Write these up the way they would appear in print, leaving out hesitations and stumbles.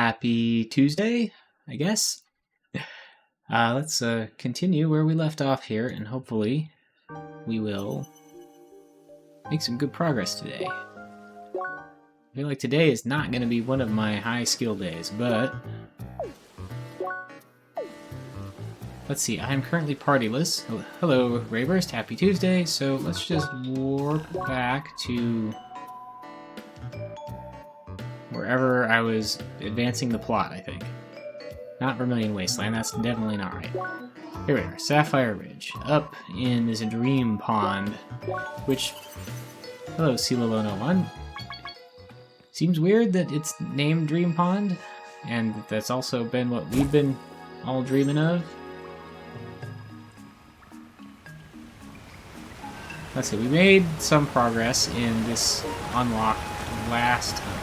Happy Tuesday, I guess. Let's continue where we left off here, and hopefully we will make some good progress today. I feel like today is not going to be one of my high skill days, but let's see, I'm currently partyless. Hello, Rayburst, happy Tuesday. So let's just warp back to wherever I was advancing the plot, I think. Not Vermilion Wasteland, that's definitely not right. Here we are, Sapphire Ridge, up in this dream pond, which, hello, Silolo01. Seems weird that it's named Dream Pond, and that's also been what we've been all dreaming of. Let's see, we made some progress in this unlock last time.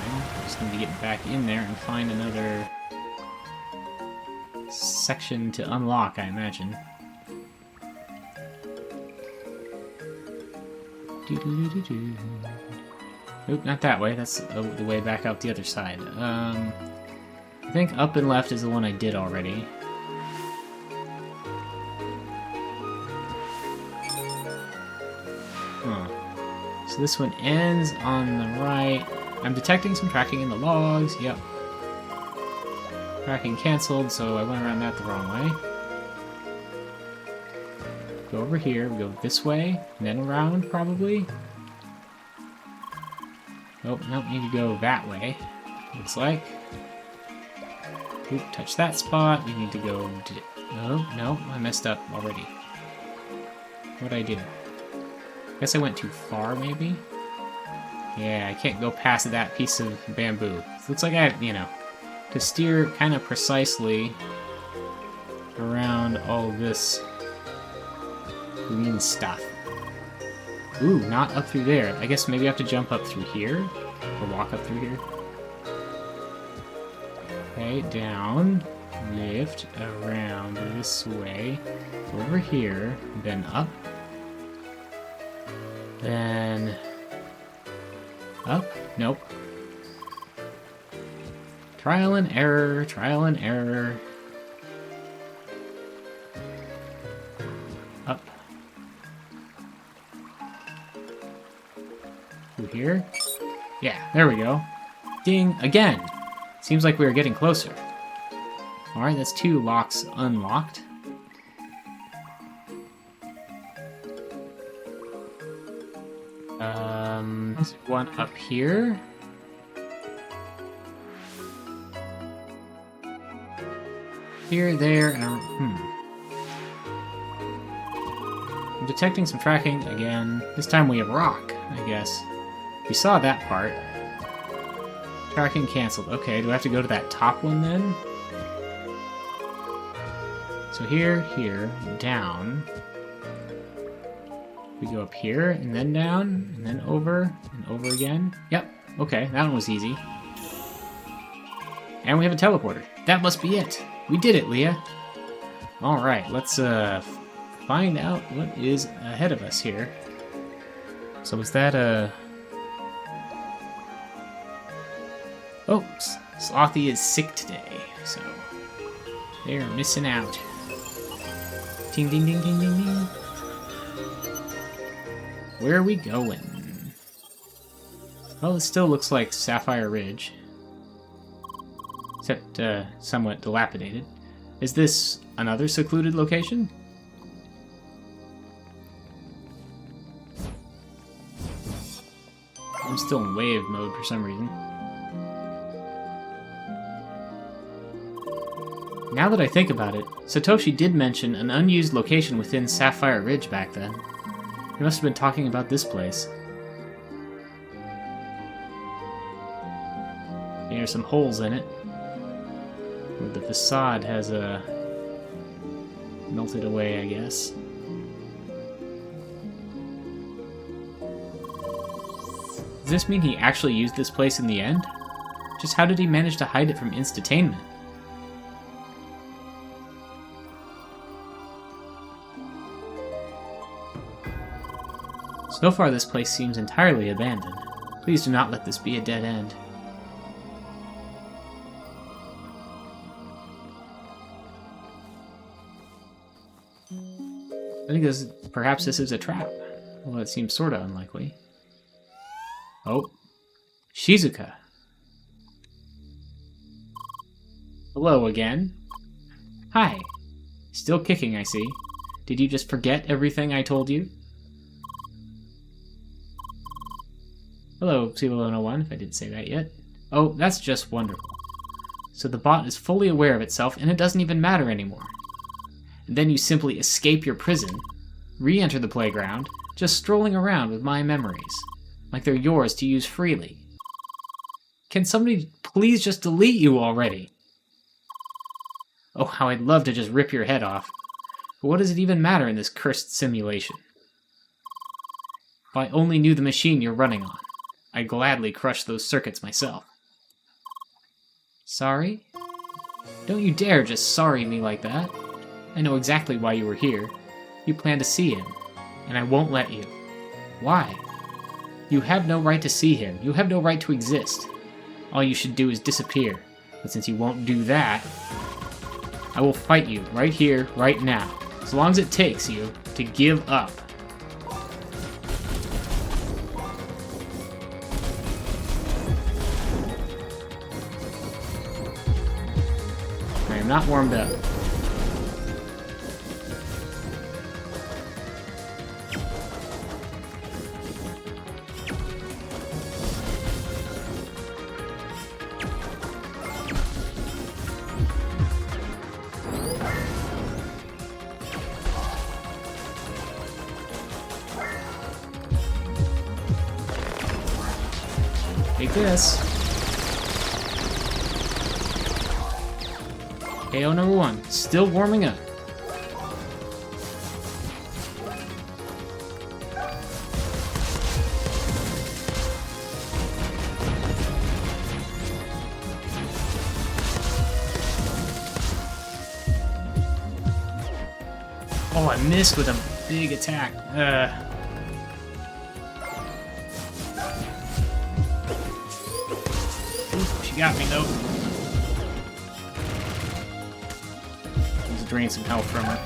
Just need to get back in there and find another section to unlock, I imagine. Nope, not that way. That's the way back out the other side. I think up and left is the one I did already. So this one ends on the right. I'm detecting some tracking in the logs. Yep. Tracking canceled, so I went around that the wrong way. Go over here, we go this way, and then around, probably. Oh, nope, need to go that way, looks like. Oop, touch that spot, we need to go... Oh, no, I messed up already. What'd I do? Guess I went too far, maybe? Yeah, I can't go past that piece of bamboo. So looks like I have, to steer kind of precisely around all this green stuff. Ooh, not up through there. I guess maybe I have to jump up through here? Or walk up through here? Okay, down, lift, around this way, over here, then up, then up? Nope. Trial and error, trial and error. Up. Through here? Yeah, there we go. Ding! Again! Seems like we were getting closer. Alright, that's 2 locks unlocked. There's one up here. Here, there, and I'm detecting some tracking again. This time we have rock, I guess. We saw that part. Tracking canceled. Okay, do I have to go to that top one then? So here, here, down. We go up here, and then down, and then over, and over again. Yep, okay, that one was easy. And we have a teleporter. That must be it. We did it, Leah. Alright, let's find out what is ahead of us here. So was that Oh, Slothy is sick today, so they're missing out. Ding, ding, ding, ding, ding, ding. Where are we going? Well, it still looks like Sapphire Ridge. Except, somewhat dilapidated. Is this another secluded location? I'm still in wave mode for some reason. Now that I think about it, Satoshi did mention an unused location within Sapphire Ridge back then. He must have been talking about this place. There's some holes in it. The facade has melted away, I guess. Does this mean he actually used this place in the end? Just how did he manage to hide it from instantainment? So far, this place seems entirely abandoned. Please do not let this be a dead end. I think perhaps this is a trap. Well, it seems sorta unlikely. Oh. Shizuka. Hello again. Hi. Still kicking, I see. Did you just forget everything I told you? Hello, C101, if I didn't say that yet. Oh, that's just wonderful. So the bot is fully aware of itself, and it doesn't even matter anymore. And then you simply escape your prison, re-enter the playground, just strolling around with my memories, like they're yours to use freely. Can somebody please just delete you already? Oh, how I'd love to just rip your head off. But what does it even matter in this cursed simulation? If I only knew the machine you're running on, I'd gladly crush those circuits myself. Sorry? Don't you dare just sorry me like that. I know exactly why you were here. You plan to see him, and I won't let you. Why? You have no right to see him. You have no right to exist. All you should do is disappear. But since you won't do that, I will fight you right here, right now, as long as it takes you to give up. I am not warmed up. Take this. KO number 1, still warming up. Oh, I missed with a big attack. She got me though. Let's drain some health from her.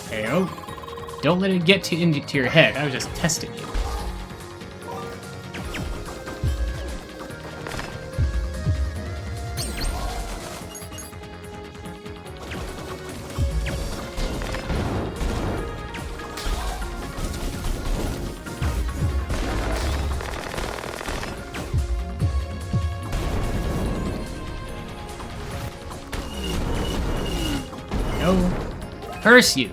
KO. Don't let it get into your head. I was just testing you. No. Curse you!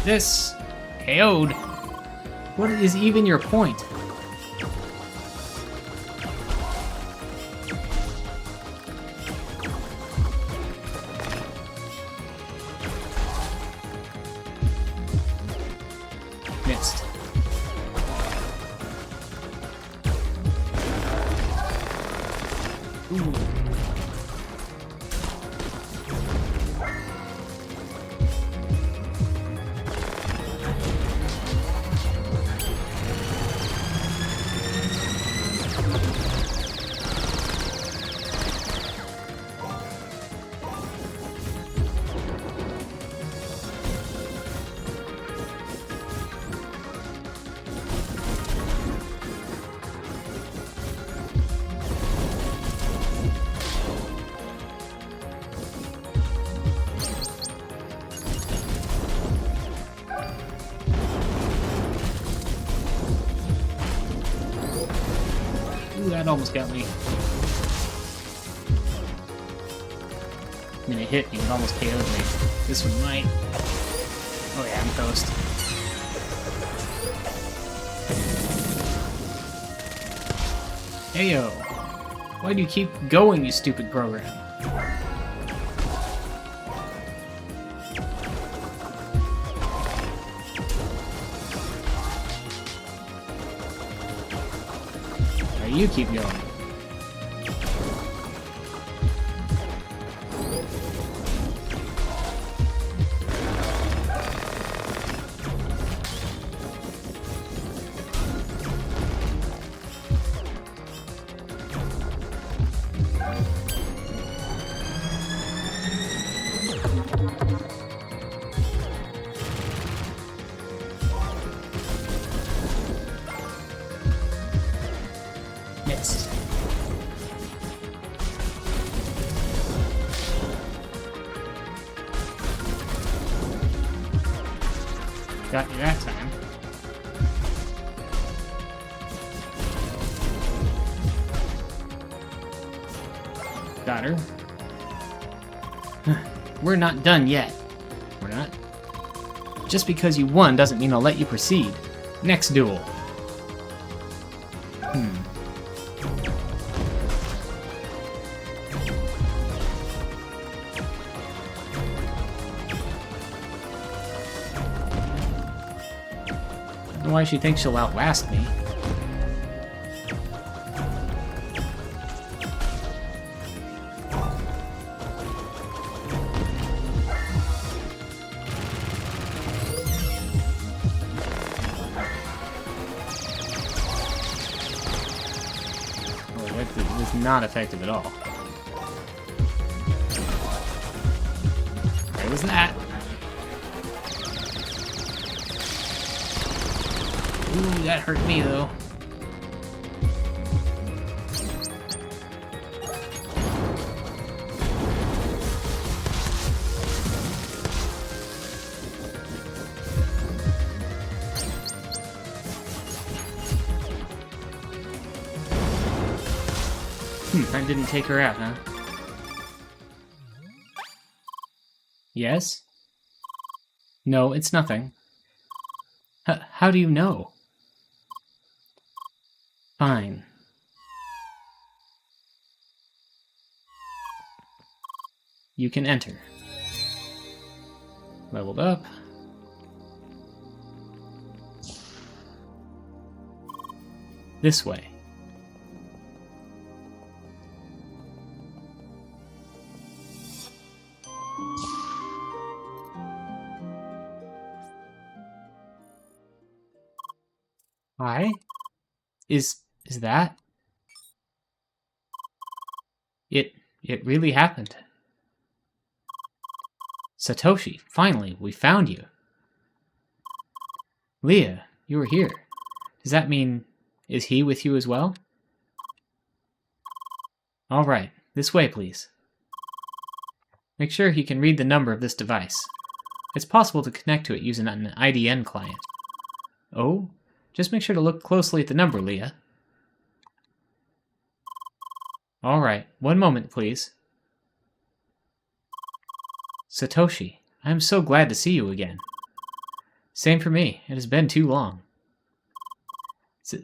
This KO'd. What is even your point? Missed. Ooh. Ooh, that almost got me. I mean, it hit me, it almost KO'd me. This one might. Oh yeah, I'm toast. Heyo! Why do you keep going, you stupid program? Or you keep going. Missed. Got you that time. Got her. We're not done yet. We're not? Just because you won doesn't mean I'll let you proceed. Next duel. I don't know why she thinks she'll outlast me. Oh, that was not effective at all. Where was that? Ooh, that hurt me, though. That didn't take her out, huh? Yes? No, it's nothing. How do you know? Fine. You can enter. Leveled up. This way. Why? Is that? It really happened. Satoshi, finally, we found you. Leah, you were here. Does that mean, is he with you as well? All right, this way, please. Make sure he can read the number of this device. It's possible to connect to it using an IDN client. Oh? Just make sure to look closely at the number, Leah. All right, one moment, please. Satoshi, I am so glad to see you again. Same for me. It has been too long.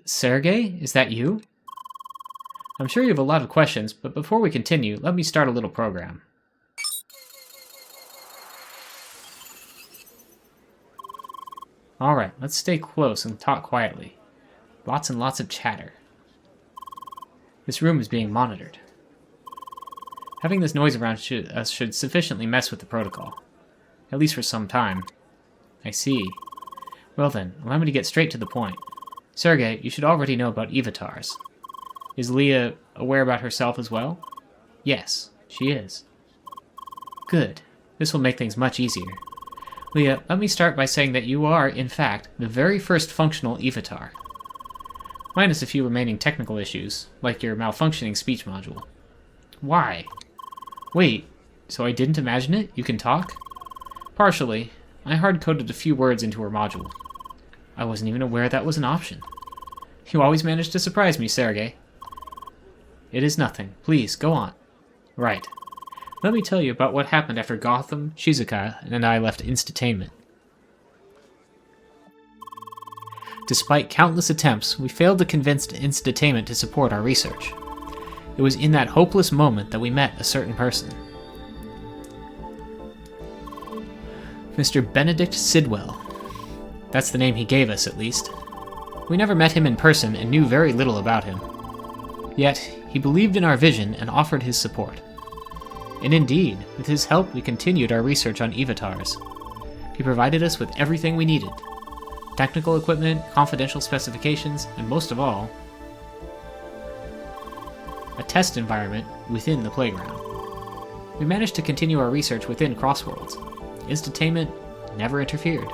Sergey, is that you? I'm sure you have a lot of questions, but before we continue, let me start a little program. Alright, let's stay close and talk quietly. Lots and lots of chatter. This room is being monitored. Having this noise around us should sufficiently mess with the protocol. At least for some time. I see. Well then, allow me to get straight to the point. Sergey, you should already know about Evotars. Is Leah aware about herself as well? Yes, she is. Good. This will make things much easier. Leah, let me start by saying that you are, in fact, the very first functional Evotar. Minus a few remaining technical issues, like your malfunctioning speech module. Why? Wait, so I didn't imagine it? You can talk? Partially. I hard-coded a few words into her module. I wasn't even aware that was an option. You always manage to surprise me, Sergey. It is nothing. Please, go on. Right. Let me tell you about what happened after Gotham, Shizuka, and I left Instatainment. Despite countless attempts, we failed to convince Instatainment to support our research. It was in that hopeless moment that we met a certain person. Mr. Benedict Sidwell. That's the name he gave us, at least. We never met him in person and knew very little about him. Yet, he believed in our vision and offered his support. And indeed, with his help, we continued our research on Evotars. He provided us with everything we needed. Technical equipment, confidential specifications, and most of all, a test environment within the playground. We managed to continue our research within Crossworlds. Instatainment never interfered.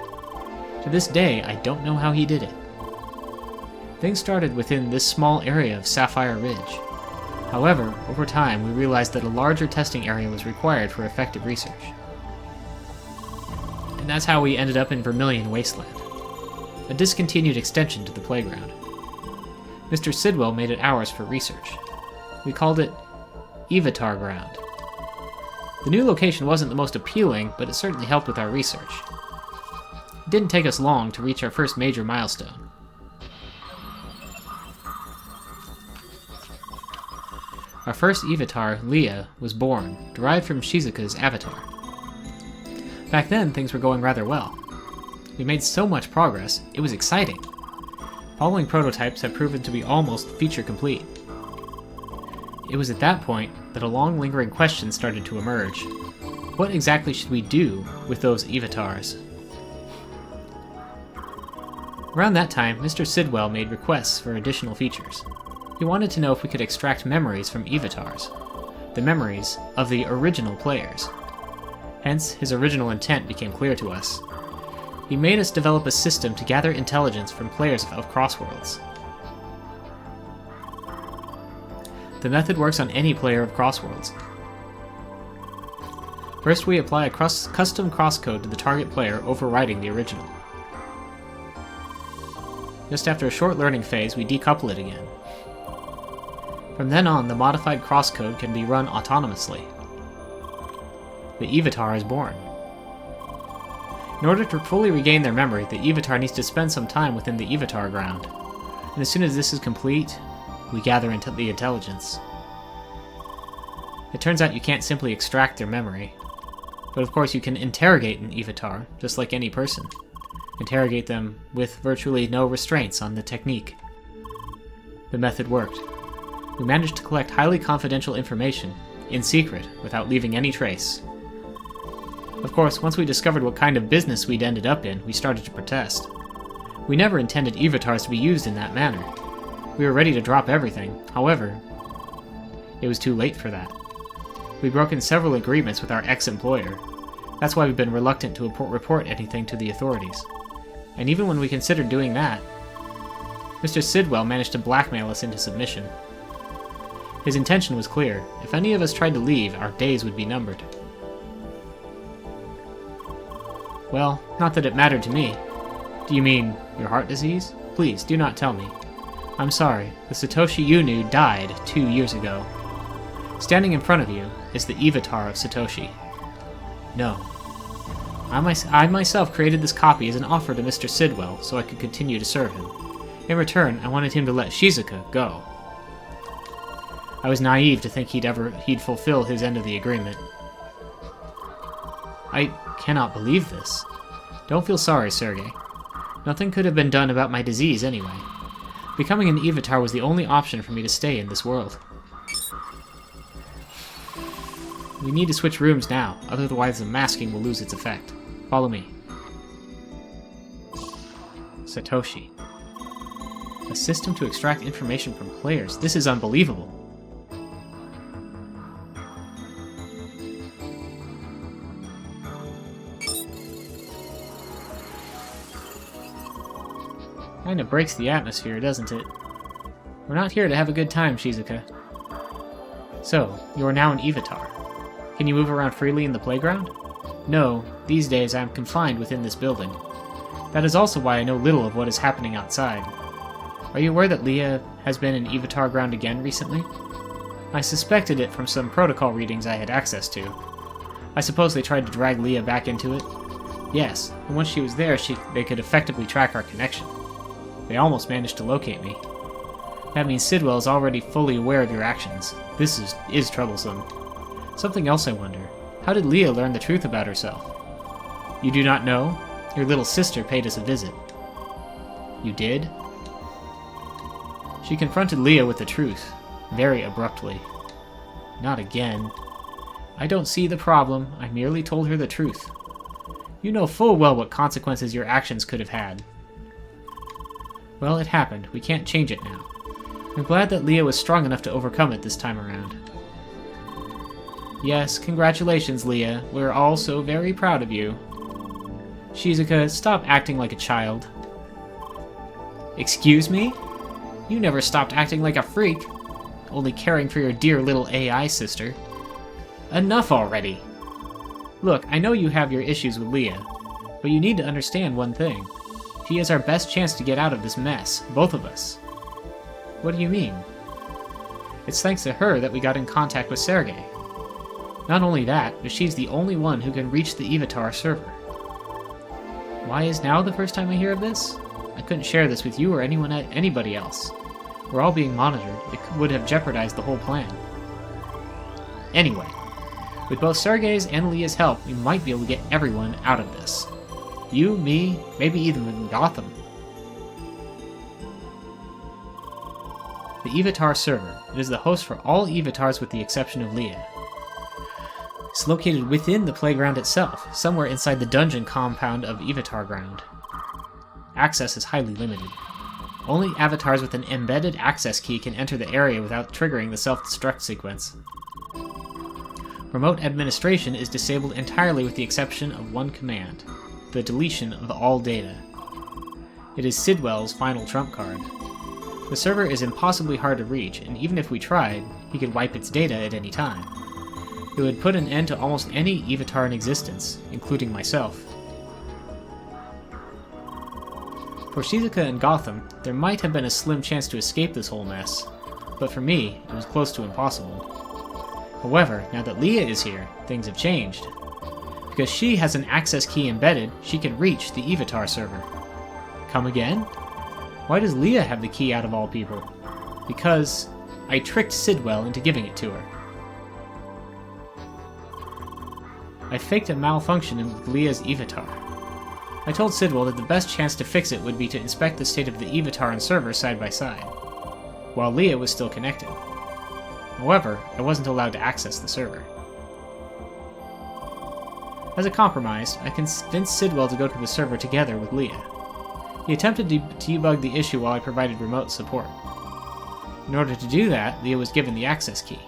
To this day, I don't know how he did it. Things started within this small area of Sapphire Ridge. However, over time, we realized that a larger testing area was required for effective research. And that's how we ended up in Vermilion Wasteland, a discontinued extension to the playground. Mr. Sidwell made it ours for research. We called it Evotar Ground. The new location wasn't the most appealing, but it certainly helped with our research. It didn't take us long to reach our first major milestone. Our first Evotar, Leah, was born, derived from Shizuka's avatar. Back then, things were going rather well. We made so much progress, it was exciting. Following prototypes had proven to be almost feature complete. It was at that point that a long lingering question started to emerge. What exactly should we do with those Evotars? Around that time, Mr. Sidwell made requests for additional features. He wanted to know if we could extract memories from Evotars, the memories of the original players. Hence, his original intent became clear to us. He made us develop a system to gather intelligence from players of Crossworlds. The method works on any player of Crossworlds. First, we apply a custom CrossCode to the target player, overriding the original. Just after a short learning phase, we decouple it again. From then on, the modified CrossCode can be run autonomously. The Evotar is born. In order to fully regain their memory, the Evotar needs to spend some time within the Evotar ground. And as soon as this is complete, we gather into the intelligence. It turns out you can't simply extract their memory. But of course you can interrogate an Evotar, just like any person. Interrogate them with virtually no restraints on the technique. The method worked. We managed to collect highly confidential information, in secret, without leaving any trace. Of course, once we discovered what kind of business we'd ended up in, we started to protest. We never intended Evotars to be used in that manner. We were ready to drop everything. However, it was too late for that. We'd broken several agreements with our ex-employer. That's why we've been reluctant to report anything to the authorities. And even when we considered doing that, Mr. Sidwell managed to blackmail us into submission. His intention was clear. If any of us tried to leave, our days would be numbered. Well, not that it mattered to me. Do you mean your heart disease? Please, do not tell me. I'm sorry, the Satoshi you knew died 2 years ago. Standing in front of you is the Evotar of Satoshi. No. I myself created this copy as an offer to Mr. Sidwell so I could continue to serve him. In return, I wanted him to let Shizuka go. I was naive to think he'd fulfill his end of the agreement. I cannot believe this. Don't feel sorry, Sergei. Nothing could have been done about my disease anyway. Becoming an Evotar was the only option for me to stay in this world. We need to switch rooms now, otherwise the masking will lose its effect. Follow me. Satoshi. A system to extract information from players. This is unbelievable. Kinda breaks the atmosphere, doesn't it? We're not here to have a good time, Shizuka. So, you are now an Evotar. Can you move around freely in the playground? No, these days I am confined within this building. That is also why I know little of what is happening outside. Are you aware that Leah has been in Evotar ground again recently? I suspected it from some protocol readings I had access to. I suppose they tried to drag Leah back into it? Yes, and once she was there, they could effectively track our connection. They almost managed to locate me. That means Sidwell is already fully aware of your actions. This is troublesome. Something else I wonder. How did Leah learn the truth about herself? You do not know? Your little sister paid us a visit. You did? She confronted Leah with the truth, very abruptly. Not again. I don't see the problem. I merely told her the truth. You know full well what consequences your actions could have had. Well, it happened. We can't change it now. I'm glad that Leah was strong enough to overcome it this time around. Yes, congratulations, Leah. We're all so very proud of you. Shizuka, stop acting like a child. Excuse me? You never stopped acting like a freak, only caring for your dear little AI sister. Enough already! Look, I know you have your issues with Leah, but you need to understand one thing. She is our best chance to get out of this mess, both of us. What do you mean? It's thanks to her that we got in contact with Sergei. Not only that, but she's the only one who can reach the Evotar server. Why is now the first time I hear of this? I couldn't share this with you or anybody else. We're all being monitored. It would have jeopardized the whole plan. Anyway, with both Sergei's and Leah's help, we might be able to get everyone out of this. You, me, maybe even Gotham. The Evotar server. It is the host for all Evotars with the exception of Leah. It's located within the playground itself, somewhere inside the dungeon compound of Evotar Ground. Access is highly limited. Only avatars with an embedded access key can enter the area without triggering the self-destruct sequence. Remote administration is disabled entirely with the exception of one command, the deletion of all data. It is Sidwell's final trump card. The server is impossibly hard to reach, and even if we tried, he could wipe its data at any time. It would put an end to almost any Evotar in existence, including myself. For Shizuka and Gotham, there might have been a slim chance to escape this whole mess, but for me, it was close to impossible. However, now that Leah is here, things have changed. Because she has an access key embedded, she can reach the Evotar server. Come again? Why does Leah have the key out of all people? Because I tricked Sidwell into giving it to her. I faked a malfunction with Leah's Evotar. I told Sidwell that the best chance to fix it would be to inspect the state of the Evotar and server side by side, while Leah was still connected. However, I wasn't allowed to access the server. As a compromise, I convinced Sidwell to go to the server together with Leah. He attempted to debug the issue while I provided remote support. In order to do that, Leah was given the access key.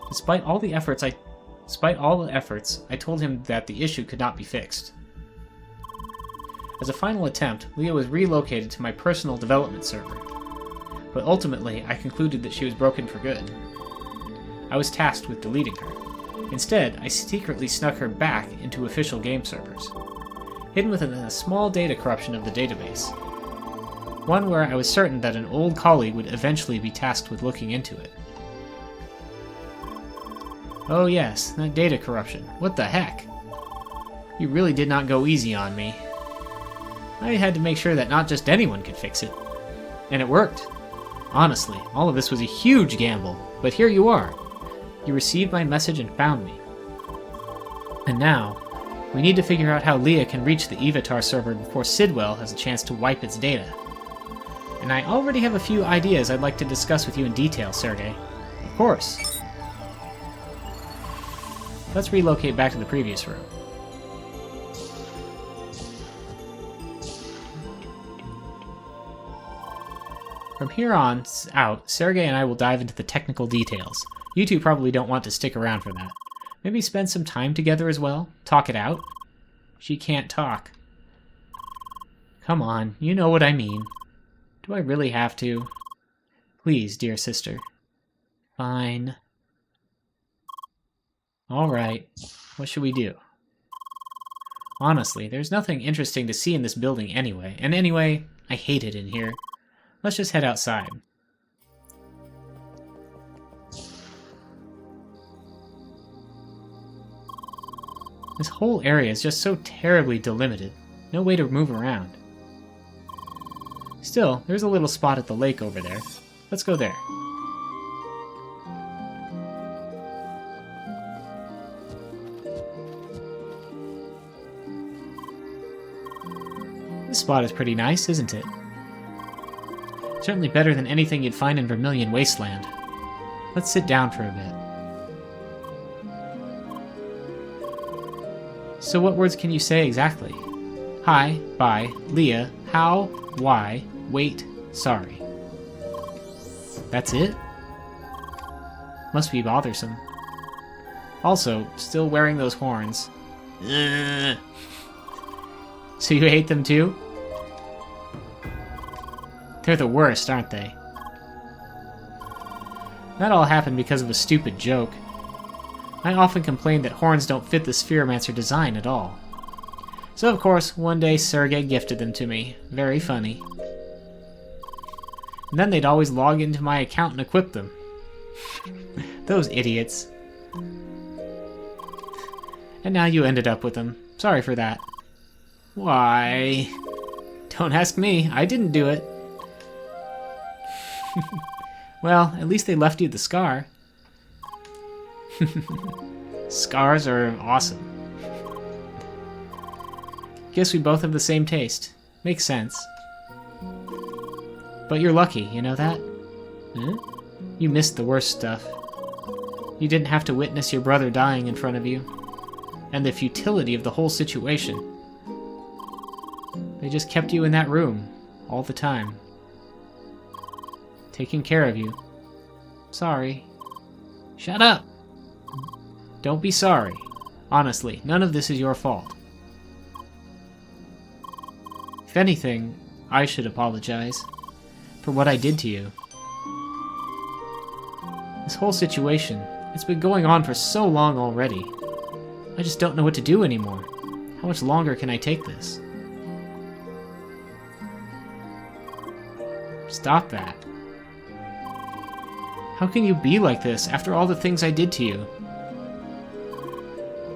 Despite all the efforts, I told him that the issue could not be fixed. As a final attempt, Leah was relocated to my personal development server. But ultimately, I concluded that she was broken for good. I was tasked with deleting her. Instead, I secretly snuck her back into official game servers, hidden within a small data corruption of the database. One where I was certain that an old colleague would eventually be tasked with looking into it. Oh yes, that data corruption. What the heck? You really did not go easy on me. I had to make sure that not just anyone could fix it. And it worked. Honestly, all of this was a huge gamble, but here you are. You received my message and found me. And now, we need to figure out how Leah can reach the Evotar server before Sidwell has a chance to wipe its data. And I already have a few ideas I'd like to discuss with you in detail, Sergei. Of course. Let's relocate back to the previous room. From here on out, Sergei and I will dive into the technical details. You two probably don't want to stick around for that. Maybe spend some time together as well? Talk it out? She can't talk. Come on, you know what I mean. Do I really have to? Please, dear sister. Fine. Alright, what should we do? Honestly, there's nothing interesting to see in this building anyway, and anyway, I hate it in here. Let's just head outside. This whole area is just so terribly delimited. No way to move around. Still, there's a little spot at the lake over there. Let's go there. This spot is pretty nice, isn't it? Certainly better than anything you'd find in Vermilion Wasteland. Let's sit down for a bit. So what words can you say exactly? Hi, bye, Leah, how, why, wait, sorry. That's it? Must be bothersome. Also, still wearing those horns. Ugh. So you hate them too? They're the worst, aren't they? That all happened because of a stupid joke. I often complained that horns don't fit the Spheromancer design at all. So of course, one day Sergei gifted them to me. Very funny. And then they'd always log into my account and equip them. Those idiots. And now you ended up with them. Sorry for that. Why? Don't ask me. I didn't do it. Well, at least they left you the scar. Scars are awesome. Guess we both have the same taste. Makes sense. But you're lucky, you know that? Huh? You missed the worst stuff. You didn't have to witness your brother dying in front of you. And the futility of the whole situation. They just kept you in that room, all the time. Taking care of you. Sorry. Shut up! Don't be sorry. Honestly, none of this is your fault. If anything, I should apologize for what I did to you. This whole situation, it's been going on for so long already. I just don't know what to do anymore. How much longer can I take this? Stop that. How can you be like this after all the things I did to you?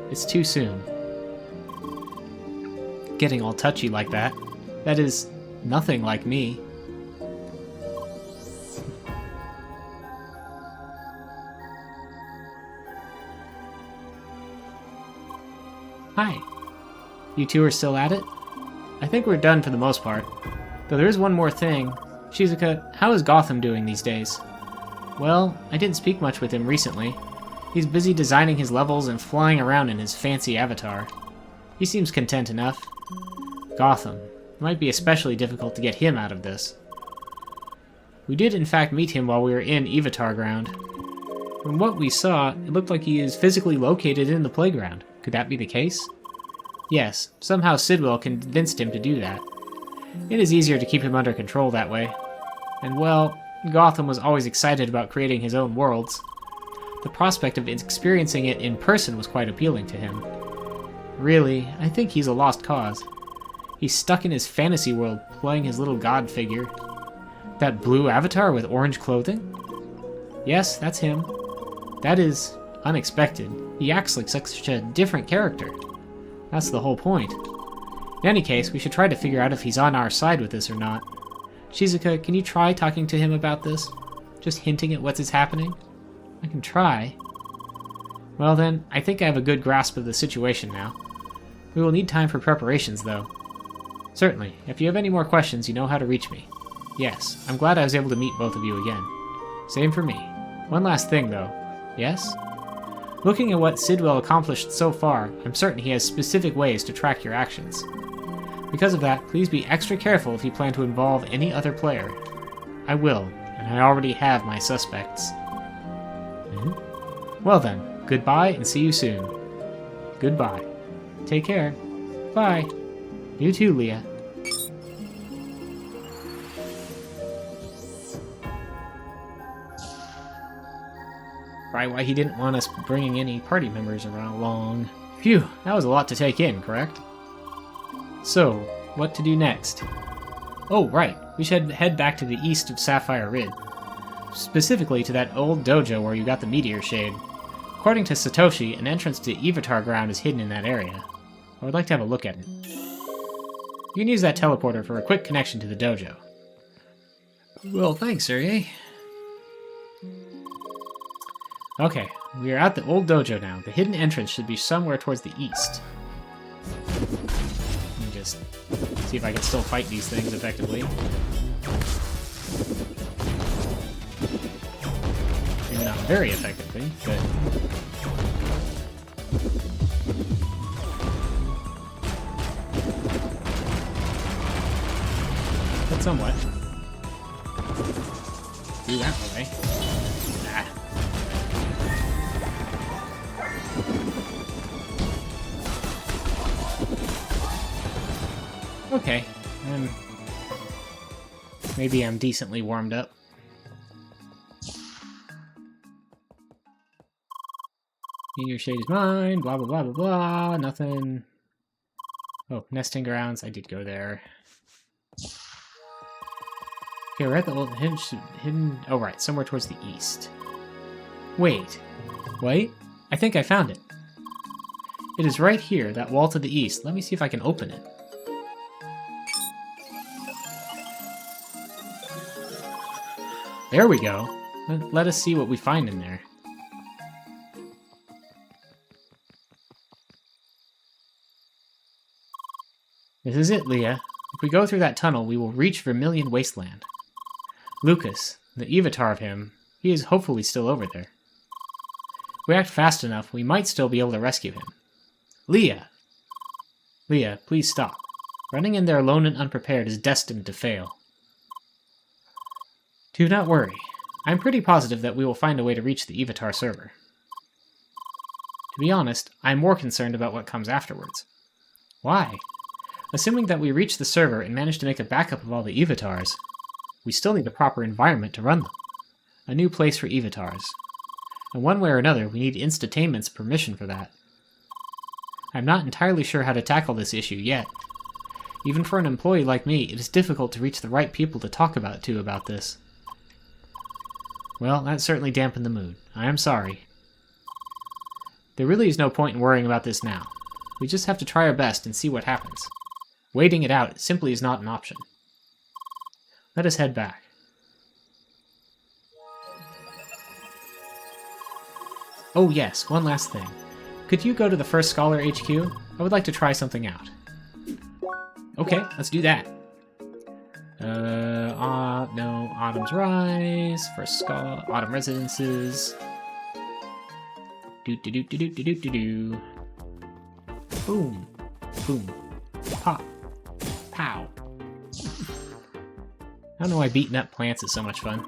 It's too soon. Getting all touchy like that. That is nothing like me. Hi. You two are still at it? I think we're done for the most part. Though there is one more thing. Shizuka, how is Gotham doing these days? Well, I didn't speak much with him recently. He's busy designing his levels and flying around in his fancy avatar. He seems content enough. Gotham. It might be especially difficult to get him out of this. We did in fact meet him while we were in Evotar Ground. From what we saw, it looked like he is physically located in the playground. Could that be the case? Yes, somehow Sidwell convinced him to do that. It is easier to keep him under control that way. And well, Gotham was always excited about creating his own worlds. The prospect of experiencing it in person was quite appealing to him. Really, I think he's a lost cause. He's stuck in his fantasy world playing his little god figure. That blue avatar with orange clothing? Yes, that's him. That is unexpected. He acts like such a different character. That's the whole point. In any case, we should try to figure out if he's on our side with this or not. Shizuka, can you try talking to him about this? Just hinting at what is happening? I can try. Well then, I think I have a good grasp of the situation now. We will need time for preparations, though. Certainly, if you have any more questions, you know how to reach me. Yes, I'm glad I was able to meet both of you again. Same for me. One last thing, though. Yes? Looking at what Sidwell accomplished so far, I'm certain he has specific ways to track your actions. Because of that, please be extra careful if you plan to involve any other player. I will, and I already have my suspects. Well then, goodbye and see you soon. Goodbye. Take care. Bye. You too, Leah. Probably why he didn't want us bringing any party members around along. Phew, that was a lot to take in, correct? So, what to do next? Oh, right. We should head back to the east of Sapphire Ridge. Specifically to that old dojo where you got the meteor shade. According to Satoshi, an entrance to Evotar Ground is hidden in that area. I would like to have a look at it. You can use that teleporter for a quick connection to the dojo. Well, thanks, Sergey. Okay, we are at the old dojo now. The hidden entrance should be somewhere towards the east. Let me just see if I can still fight these things effectively. Maybe not very effectively, but... but somewhat. Do that way. Ah. Okay, maybe I'm decently warmed up. Your shade is mine, blah blah blah blah blah, nothing. Oh, nesting grounds, I did go there. Okay, we're at the old hidden... oh, right, somewhere towards the east. Wait. I think I found it. It is right here, that wall to the east. Let me see if I can open it. There we go. Let us see what we find in there. This is it, Leah. If we go through that tunnel, we will reach Vermilion Wasteland. Lucas, the Evotar of him, he is hopefully still over there. If we act fast enough, we might still be able to rescue him. Leah! Leah, please stop. Running in there alone and unprepared is destined to fail. Do not worry. I'm pretty positive that we will find a way to reach the Evotar server. To be honest, I'm more concerned about what comes afterwards. Why? Assuming that we reach the server and manage to make a backup of all the Evotars, we still need a proper environment to run them. A new place for Evotars. And one way or another, we need Instatainment's permission for that. I'm not entirely sure how to tackle this issue yet. Even for an employee like me, it is difficult to reach the right people to talk about this. Well, that certainly dampened the mood. I am sorry. There really is no point in worrying about this now. We just have to try our best and see what happens. Waiting it out simply is not an option. Let us head back. Oh yes, one last thing. Could you go to the First Scholar HQ? I would like to try something out. Okay, let's do that. No, Autumn's Rise, First Scholar, Autumn Residences. Do. Boom. Boom. Pop. Pow. I don't know why beating up plants is so much fun.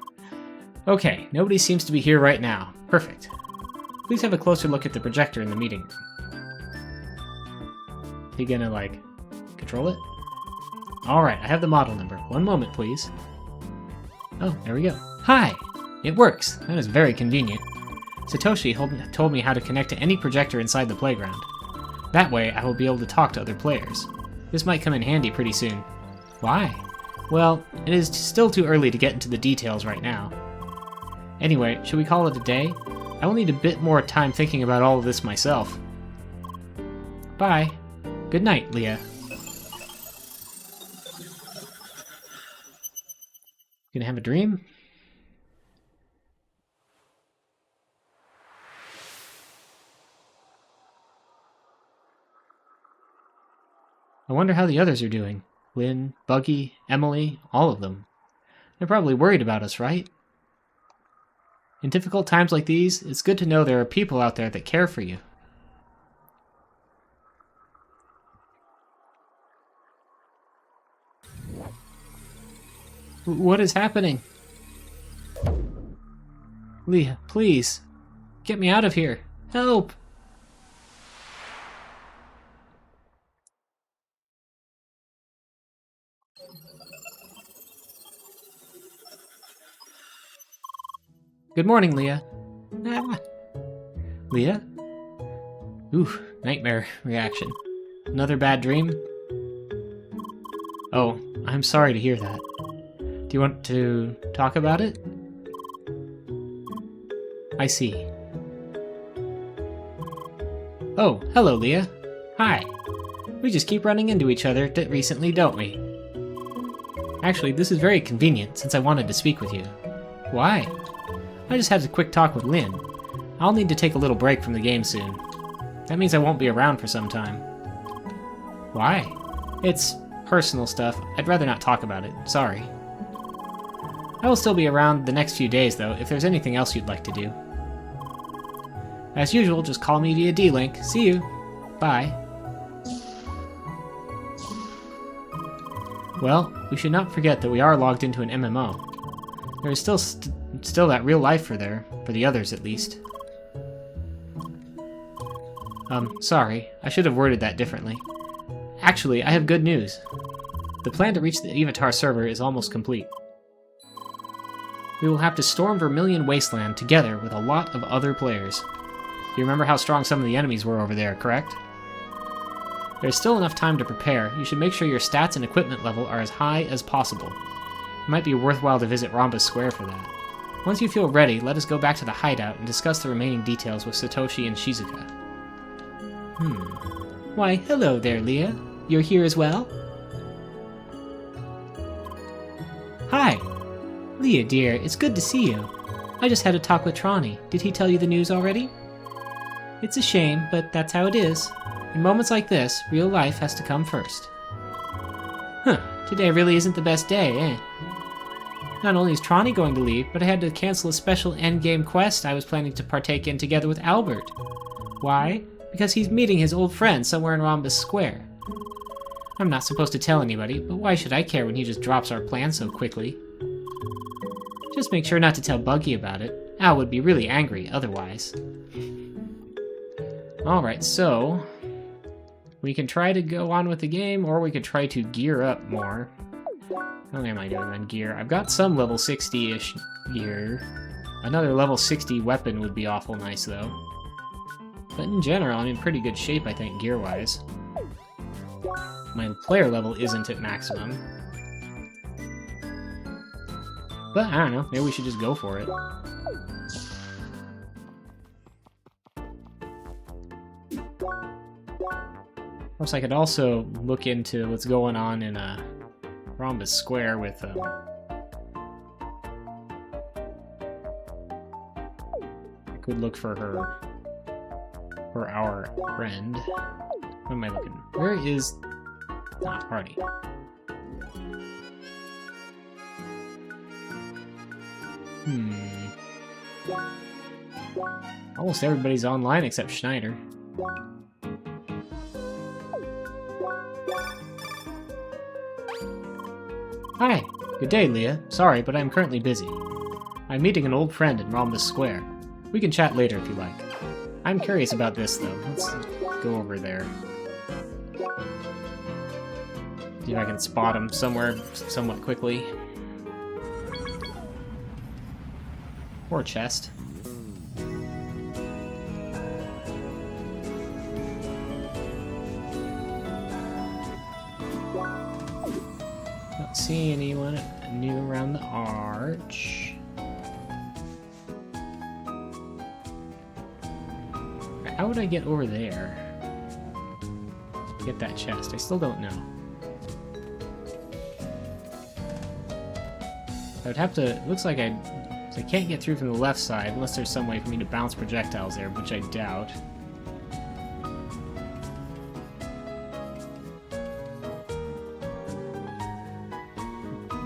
Okay, nobody seems to be here right now. Perfect. Please have a closer look at the projector in the meeting room. You gonna, like, control it? Alright, I have the model number. One moment, please. Oh, there we go. Hi! It works! That is very convenient. Satoshi told me how to connect to any projector inside the playground. That way, I will be able to talk to other players. This might come in handy pretty soon. Why? Well, it is still too early to get into the details right now. Anyway, should we call it a day? I will need a bit more time thinking about all of this myself. Bye. Good night, Leah. Gonna have a dream? I wonder how the others are doing. Lynn, Buggy, Emily, all of them. They're probably worried about us, right? In difficult times like these, it's good to know there are people out there that care for you. What is happening? Leah, please. Get me out of here. Help! Good morning, Leah. Ah. Leah? Oof, nightmare reaction. Another bad dream? Oh, I'm sorry to hear that. Do you want to talk about it? I see. Oh, hello, Leah. Hi. We just keep running into each other recently, don't we? Actually, this is very convenient, since I wanted to speak with you. Why? I just had a quick talk with Lynn. I'll need to take a little break from the game soon. That means I won't be around for some time. Why? It's personal stuff. I'd rather not talk about it. Sorry. I will still be around the next few days, though, if there's anything else you'd like to do. As usual, just call me via D-Link. See you. Bye. Well, we should not forget that we are logged into an MMO. There is still that real life for the others at least. Sorry, I should have worded that differently. Actually, I have good news. The plan to reach the Evotar server is almost complete. We will have to storm Vermilion Wasteland together with a lot of other players. You remember how strong some of the enemies were over there, correct? There's still enough time to prepare. You should make sure your stats and equipment level are as high as possible. It might be worthwhile to visit Rhombus Square for that. Once you feel ready, let us go back to the hideout and discuss the remaining details with Satoshi and Shizuka. Why, hello there, Leah. You're here as well? Hi. Leah, dear, it's good to see you. I just had a talk with Trani. Did he tell you the news already? It's a shame, but that's how it is. In moments like this, real life has to come first. Today really isn't the best day, eh? Not only is Trani going to leave, but I had to cancel a special endgame quest I was planning to partake in together with Albert. Why? Because he's meeting his old friend somewhere in Rhombus Square. I'm not supposed to tell anybody, but why should I care when he just drops our plan so quickly? Just make sure not to tell Buggy about it. Al would be really angry otherwise. Alright, so we can try to go on with the game, or we could try to gear up more. How am I doing on gear? I've got some level 60-ish gear. Another level 60 weapon would be awful nice, though. But in general, I'm in pretty good shape, I think, gear-wise. My player level isn't at maximum. But, I don't know, maybe we should just go for it. Of course, I could also look into what's going on in Rhombus Square with I could look for our friend. What am I looking? Where is party? Almost everybody's online except Schneider. Hi! Good day, Leah. Sorry, but I'm currently busy. I'm meeting an old friend in Rhombus Square. We can chat later if you like. I'm curious about this, though. Let's go over there. See if I can spot him somewhere somewhat quickly. Or chest. Don't see anyone new around the arch. How would I get over there? Get that chest. I still don't know. I would have to... It looks like I can't get through from the left side unless there's some way for me to bounce projectiles there, which I doubt.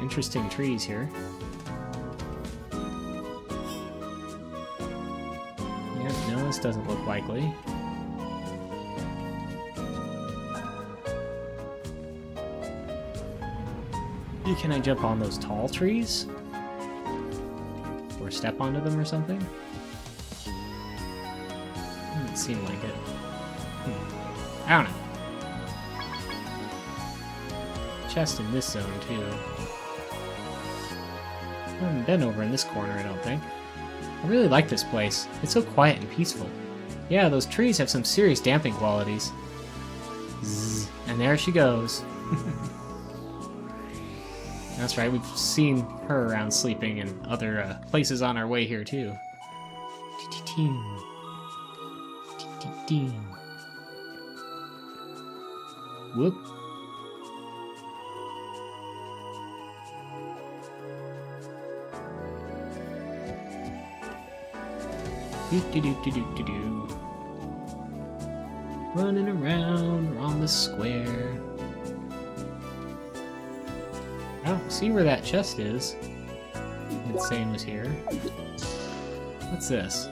Interesting trees here. Yeah, no, this doesn't look likely. Can I jump on those tall trees? Or step onto them or something? Doesn't seem like it. I don't know. Chest in this zone, too. I haven't been over in this corner, I don't think. I really like this place. It's so quiet and peaceful. Yeah, those trees have some serious damping qualities. Zzz, and there she goes. That's right, we've seen her around sleeping in other places on our way here, too. Whoop. Do. Running around on the square. I don't see where that chest is. It's saying was here. What's this?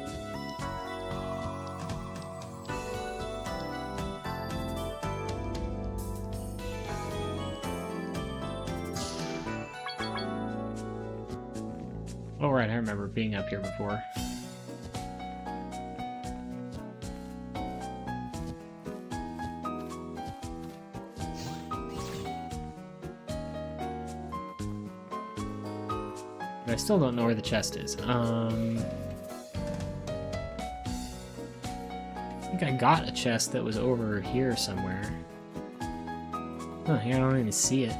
Oh right, I remember being up here before. But I still don't know where the chest is. I think I got a chest that was over here somewhere. Oh, yeah, I don't even see it.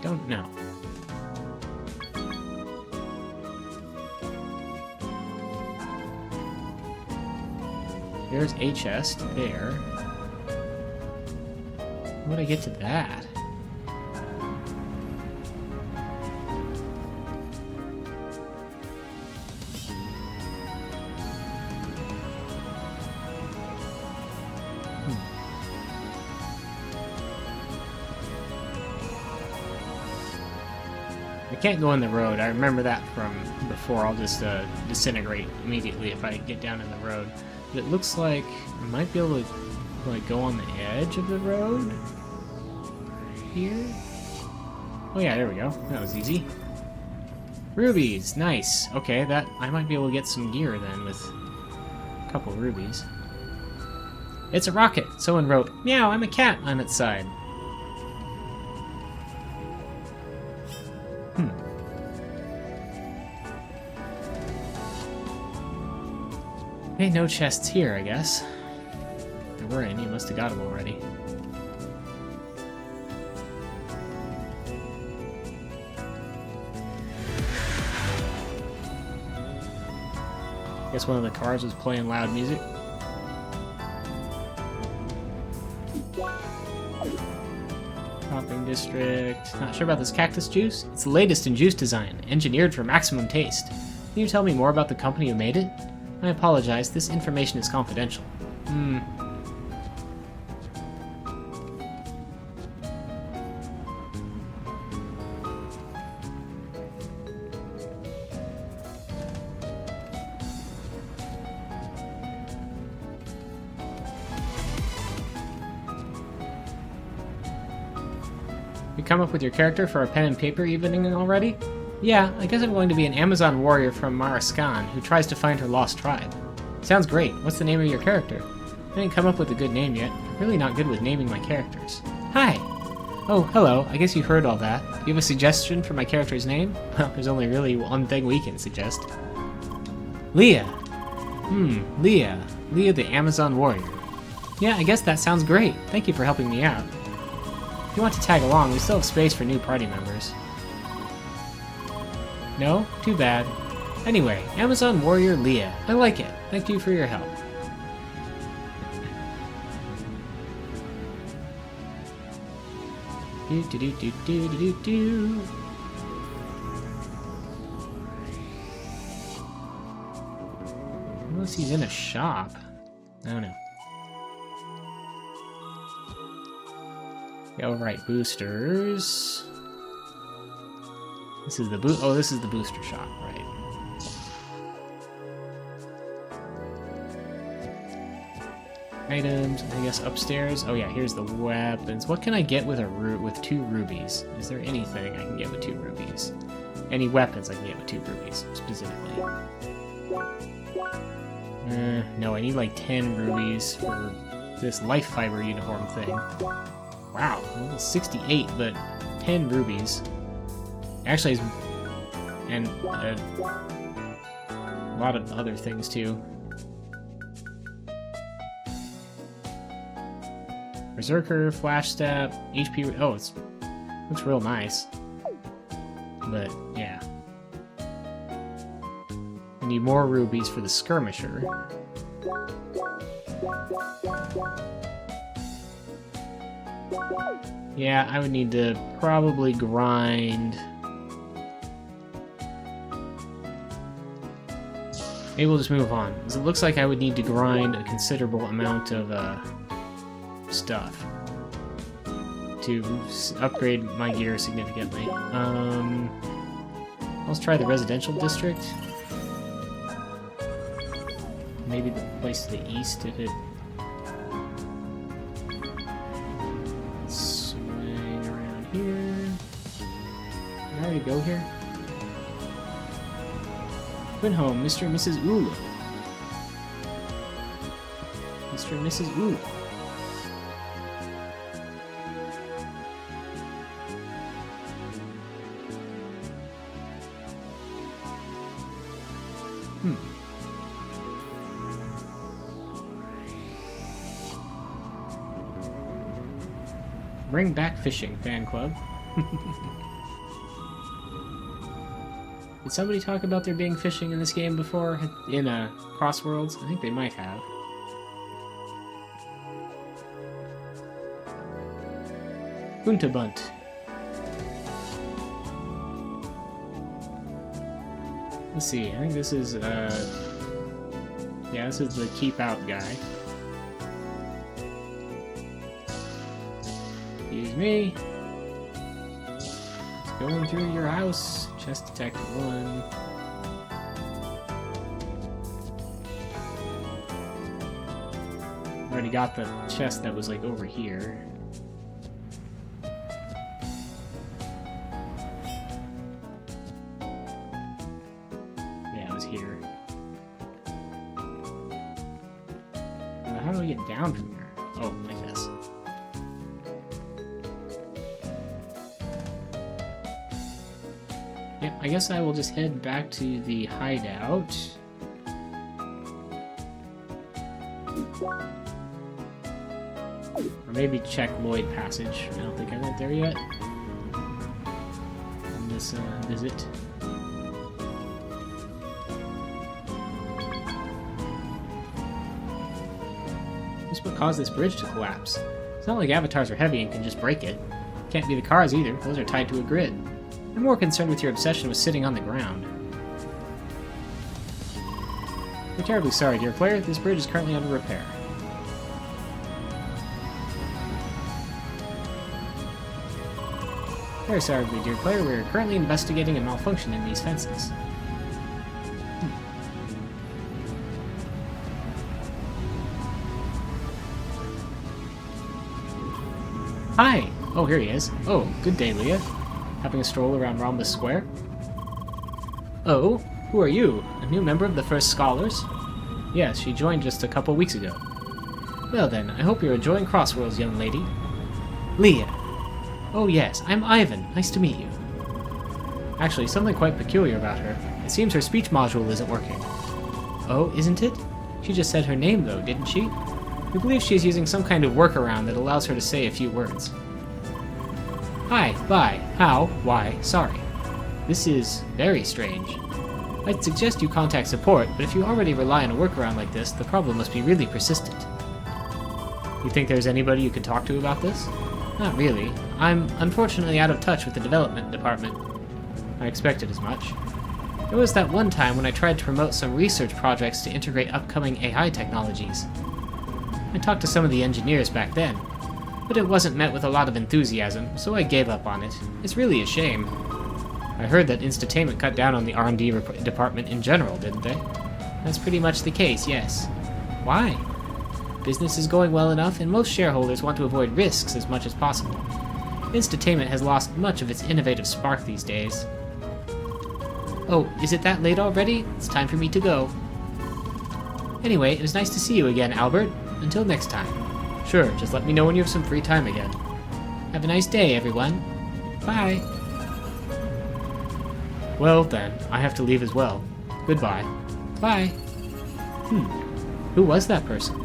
Don't know. There's a chest there. How would I get to that? I can't go in the road. I remember that from before. I'll just disintegrate immediately if I get down in the road. But it looks like I might be able to like go on the edge of the road here. Oh yeah, there we go. That was easy. Rubies, nice. Okay, that I might be able to get some gear then with a couple rubies. It's a rocket. Someone wrote, "Meow, I'm a cat" on its side. Hey, no chests here, I guess. There were any, you must have got them already. Guess one of the cars was playing loud music. Shopping district. Not sure about this cactus juice? It's the latest in juice design, engineered for maximum taste. Can you tell me more about the company who made it? I apologize, this information is confidential. You come up with your character for a pen and paper evening already? Yeah, I guess I'm going to be an Amazon warrior from Maraskan who tries to find her lost tribe. Sounds great. What's the name of your character? I didn't come up with a good name yet. I'm really not good with naming my characters. Hi! Oh, hello. I guess you heard all that. Do you have a suggestion for my character's name? Well, there's only really one thing we can suggest. Leah! Leah. Leah the Amazon warrior. Yeah, I guess that sounds great. Thank you for helping me out. If you want to tag along, we still have space for new party members. No? Too bad. Anyway, Amazon Warrior Leah. I like it. Thank you for your help. Do. Unless he's in a shop. I don't know. Yeah, overwrite boosters. This is the this is the booster shop, right? Items, I guess upstairs. Oh yeah, here's the weapons. What can I get with with 2 rubies? Is there anything I can get with 2 rubies? Any weapons I can get with 2 rubies, specifically? No, I need like 10 rubies for this life fiber uniform thing. Wow, level 68, but 10 rubies. Actually, and a lot of other things too. Berserker, Flash Step, HP. Oh, looks real nice. But yeah, I need more rubies for the skirmisher. Yeah, I would need to probably grind. Maybe we'll just move on, because it looks like I would need to grind a considerable amount of stuff to upgrade my gear significantly. Let's try the residential district. Maybe the place to the east if it... Swing around here. Can I already go here? Went home, Mr. and Mrs. Ulu. Mr. and Mrs. Ulu. Bring back fishing, fan club. Did somebody talk about there being fishing in this game before? In Crossworlds? I think they might have. Buntabunt. Let's see, I think this is, yeah, this is the keep out guy. Excuse me. Going through your house. Chest detected 1. Already got the chest that was like over here. Yeah, it was here. How do I get down from here? Oh, like this. Yep, I guess I will just head back to the hideout. Or maybe check Lloyd Passage. I don't think I went there yet. On this visit. What's what caused this bridge to collapse? It's not like Evotars are heavy and can just break it. Can't be the cars either, those are tied to a grid. I'm more concerned with your obsession with sitting on the ground. We're terribly sorry, dear player. This bridge is currently under repair. Very sorry, dear player. We are currently investigating a malfunction in these fences. Hi! Oh, here he is. Oh, good day, Leah. Having a stroll around Rhombus Square? Oh, who are you? A new member of the First Scholars? Yes, she joined just a couple weeks ago. Well then, I hope you're enjoying Crossworlds, young lady. Leah. Oh yes, I'm Ivan. Nice to meet you. Actually, something quite peculiar about her. It seems her speech module isn't working. Oh, isn't it? She just said her name though, didn't she? We believe she is using some kind of workaround that allows her to say a few words. Hi, bye, how, why, sorry. This is very strange. I'd suggest you contact support, but if you already rely on a workaround like this, the problem must be really persistent. You think there's anybody you can talk to about this? Not really. I'm unfortunately out of touch with the development department. I expected as much. There was that one time when I tried to promote some research projects to integrate upcoming AI technologies. I talked to some of the engineers back then, but it wasn't met with a lot of enthusiasm, so I gave up on it. It's really a shame. I heard that Instatainment cut down on the R&D department in general, didn't they? That's pretty much the case, yes. Why? Business is going well enough, and most shareholders want to avoid risks as much as possible. Instatainment has lost much of its innovative spark these days. Oh, is it that late already? It's time for me to go. Anyway, it was nice to see you again, Albert. Until next time. Sure, just let me know when you have some free time again. Have a nice day, everyone. Bye. Well, then, I have to leave as well. Goodbye. Bye. Who was that person?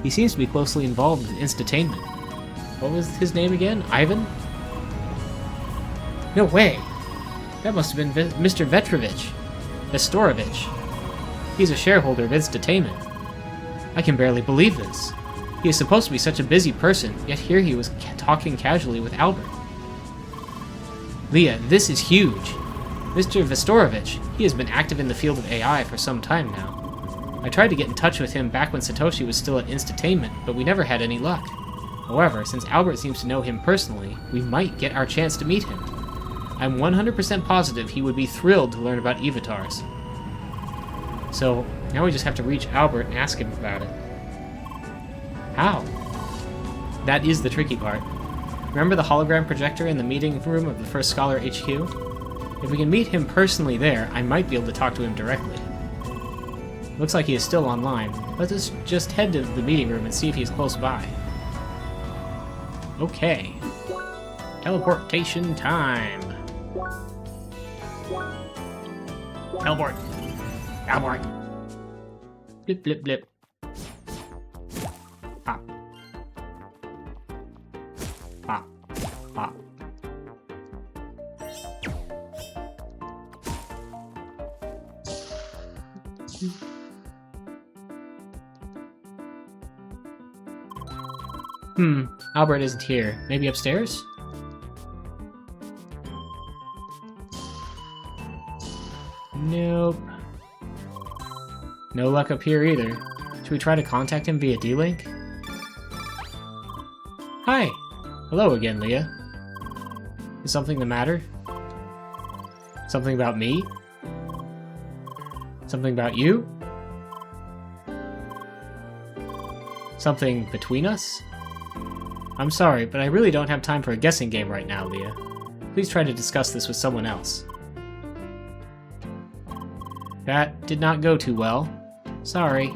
He seems to be closely involved with Instatainment. What was his name again? Ivan? No way! That must have been Mr. Vestorovich. He's a shareholder of Instatainment. I can barely believe this. He is supposed to be such a busy person, yet here he was talking casually with Albert. Leah, this is huge. Mr. Vestorovich, he has been active in the field of AI for some time now. I tried to get in touch with him back when Satoshi was still at Instatainment, but we never had any luck. However, since Albert seems to know him personally, we might get our chance to meet him. I'm 100% positive he would be thrilled to learn about Evotars. So, now we just have to reach Albert and ask him about it. How? That is the tricky part. Remember the hologram projector in the meeting room of the First Scholar HQ? If we can meet him personally there, I might be able to talk to him directly. Looks like he is still online. Let us just head to the meeting room and see if he's close by. Okay. Teleportation time. Teleport. Teleport. Blip, blip, blip. Pop. Pop. Pop. Albert isn't here. Maybe upstairs? Nope. No luck up here either. Should we try to contact him via D-Link? Hi! Hello again, Leah. Is something the matter? Something about me? Something about you? Something between us? I'm sorry, but I really don't have time for a guessing game right now, Leah. Please try to discuss this with someone else. That did not go too well. Sorry.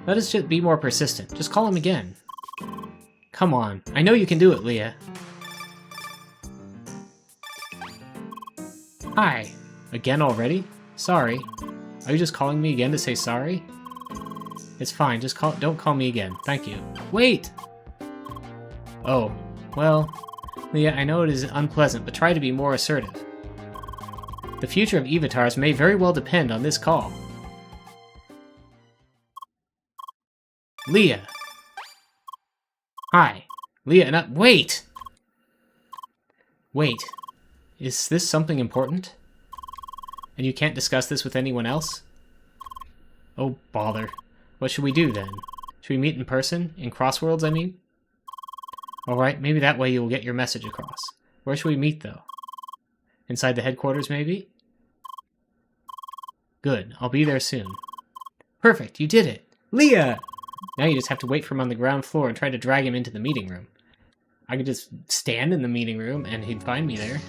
Let us just be more persistent. Just call him again. Come on. I know you can do it, Leah. Hi. Again already? Sorry. Are you just calling me again to say sorry? It's fine. Just don't call me again. Thank you. Wait! Oh. Well, Leah, I know it is unpleasant, but try to be more assertive. The future of Evotars may very well depend on this call. Leah! Hi. Leah, wait! Wait. Is this something important? And you can't discuss this with anyone else? Oh, bother. What should we do, then? Should we meet in person? In Crossworlds, I mean? Alright, maybe that way you will get your message across. Where should we meet, though? Inside the headquarters, maybe? Good, I'll be there soon. Perfect, you did it! Leah! Now you just have to wait for him on the ground floor and try to drag him into the meeting room. I could just stand in the meeting room and he'd find me there.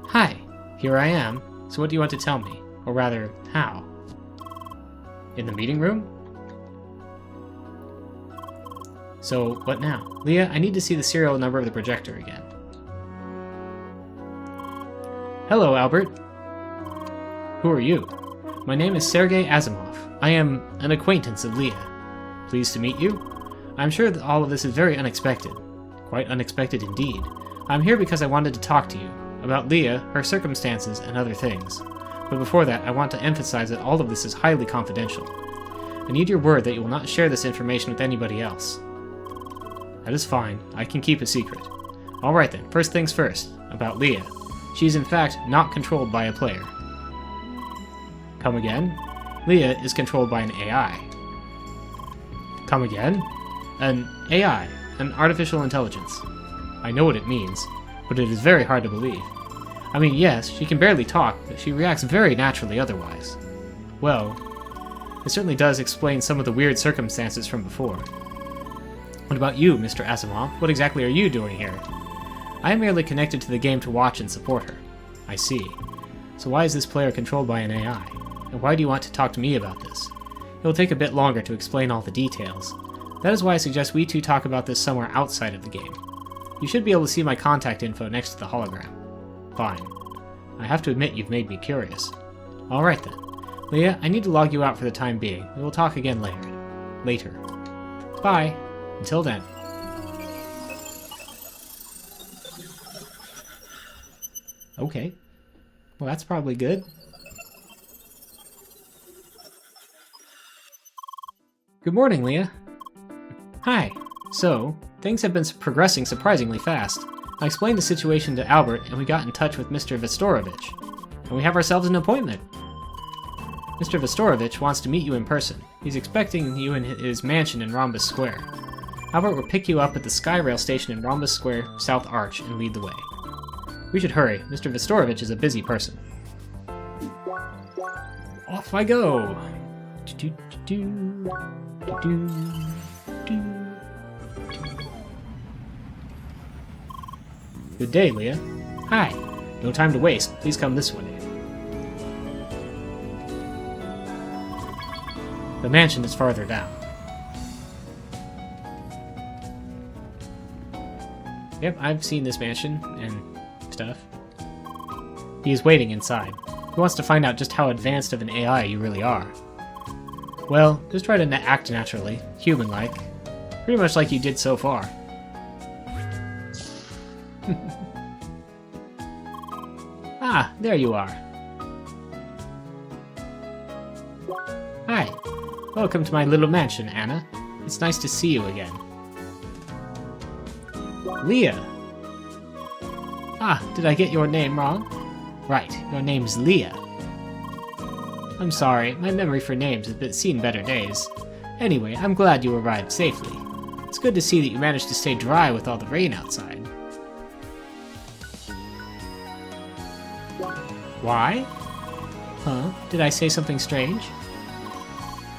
Hi, here I am. So what do you want to tell me? Or rather, how? In the meeting room? So, what now? Leah, I need to see the serial number of the projector again. Hello, Albert. Who are you? My name is Sergei Asimov. I am an acquaintance of Leah. Pleased to meet you. I'm sure that all of this is very unexpected. Quite unexpected indeed. I'm here because I wanted to talk to you about Leah, her circumstances, and other things. But before that, I want to emphasize that all of this is highly confidential. I need your word that you will not share this information with anybody else. That is fine. I can keep a secret. Alright then, first things first. About Leah. She is in fact not controlled by a player. Come again? Leah is controlled by an AI. Come again? An AI. An artificial intelligence. I know what it means, but it is very hard to believe. I mean, yes, she can barely talk, but she reacts very naturally otherwise. Well, it certainly does explain some of the weird circumstances from before. What about you, Mr. Asimov? What exactly are you doing here? I am merely connected to the game to watch and support her. I see. So why is this player controlled by an AI? And why do you want to talk to me about this? It will take a bit longer to explain all the details. That is why I suggest we two talk about this somewhere outside of the game. You should be able to see my contact info next to the hologram. Fine. I have to admit you've made me curious. Alright then. Leah, I need to log you out for the time being. We will talk again later. Bye. Until then. Okay. Well, that's probably good. Good morning, Leah. Hi. So, things have been progressing surprisingly fast. I explained the situation to Albert, and we got in touch with Mr. Vistorovich. And we have ourselves an appointment. Mr. Vistorovich wants to meet you in person. He's expecting you in his mansion in Rhombus Square. Albert will pick you up at the Skyrail station in Rhombus Square, South Arch, and lead the way. We should hurry. Mr. Vistorovich is a busy person. Off I go! Good day, Leah. Hi. No time to waste. Please come this way. The mansion is farther down. Yep, I've seen this mansion and stuff. He is waiting inside. He wants to find out just how advanced of an AI you really are. Well, just try to act naturally, human-like. Pretty much like you did so far. Ah, there you are. Hi. Welcome to my little mansion, Anna. It's nice to see you again. Leah. Ah, did I get your name wrong? Right, your name's Leah. I'm sorry, my memory for names has seen better days. Anyway, I'm glad you arrived safely. It's good to see that you managed to stay dry with all the rain outside. Why? Huh? Did I say something strange?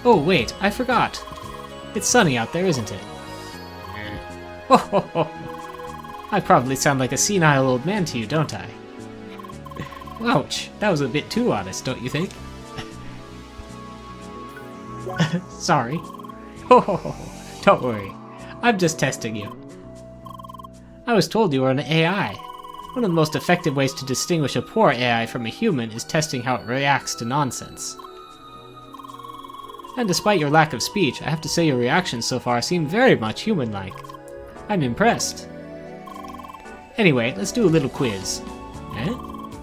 Oh, wait, I forgot. It's sunny out there, isn't it? Ho ho ho! I probably sound like a senile old man to you, don't I? Ouch, that was a bit too honest, don't you think? Sorry. Ho ho ho, don't worry. I'm just testing you. I was told you were an AI. One of the most effective ways to distinguish a poor AI from a human is testing how it reacts to nonsense. And despite your lack of speech, I have to say your reactions so far seem very much human-like. I'm impressed. Anyway, let's do a little quiz. Eh?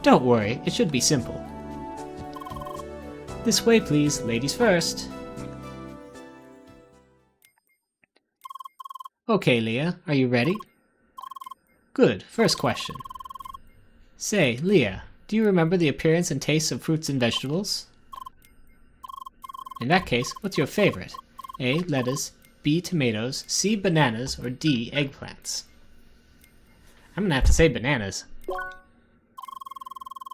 Don't worry, it should be simple. This way, please. Ladies first. Okay, Leah, are you ready? Good. First question. Say, Leah, do you remember the appearance and taste of fruits and vegetables? In that case, what's your favorite? A. Lettuce, B. Tomatoes, C. Bananas, or D. Eggplants? I'm gonna have to say bananas.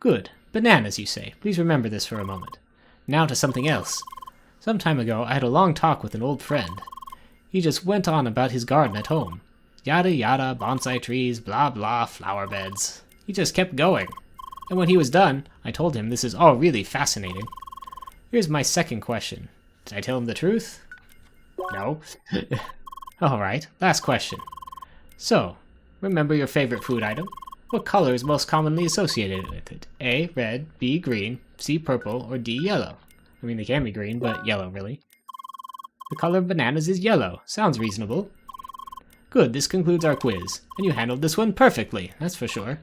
Good. Bananas, you say. Please remember this for a moment. Now to something else. Some time ago, I had a long talk with an old friend. He just went on about his garden at home. Yada yada, bonsai trees, blah blah, flower beds. He just kept going. And when he was done, I told him this is all really fascinating. Here's my second question. Did I tell him the truth? No. Alright, last question. So, remember your favorite food item? What color is most commonly associated with it? A. Red, B. Green, C. Purple, or D. Yellow? I mean, they can be green, but yellow, really. The color of bananas is yellow. Sounds reasonable. Good, this concludes our quiz. And you handled this one perfectly, that's for sure.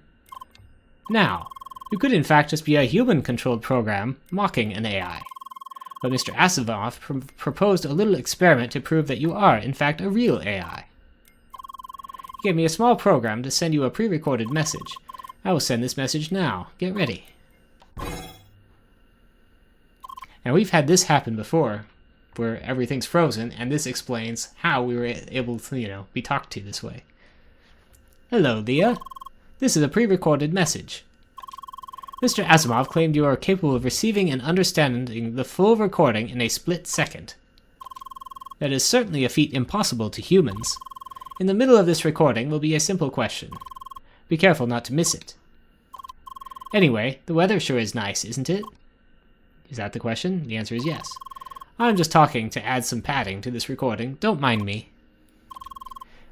Now, you could in fact just be a human-controlled program mocking an AI. But Mr. Asimov proposed a little experiment to prove that you are, in fact, a real AI. He gave me a small program to send you a pre-recorded message. I will send this message now. Get ready. Now, we've had this happen before, where everything's frozen, and this explains how we were able to, be talked to this way. Hello, Leah. This is a pre-recorded message. Mr. Asimov claimed you are capable of receiving and understanding the full recording in a split second. That is certainly a feat impossible to humans. In the middle of this recording will be a simple question. Be careful not to miss it. Anyway, the weather sure is nice, isn't it? Is that the question? The answer is yes. I'm just talking to add some padding to this recording. Don't mind me.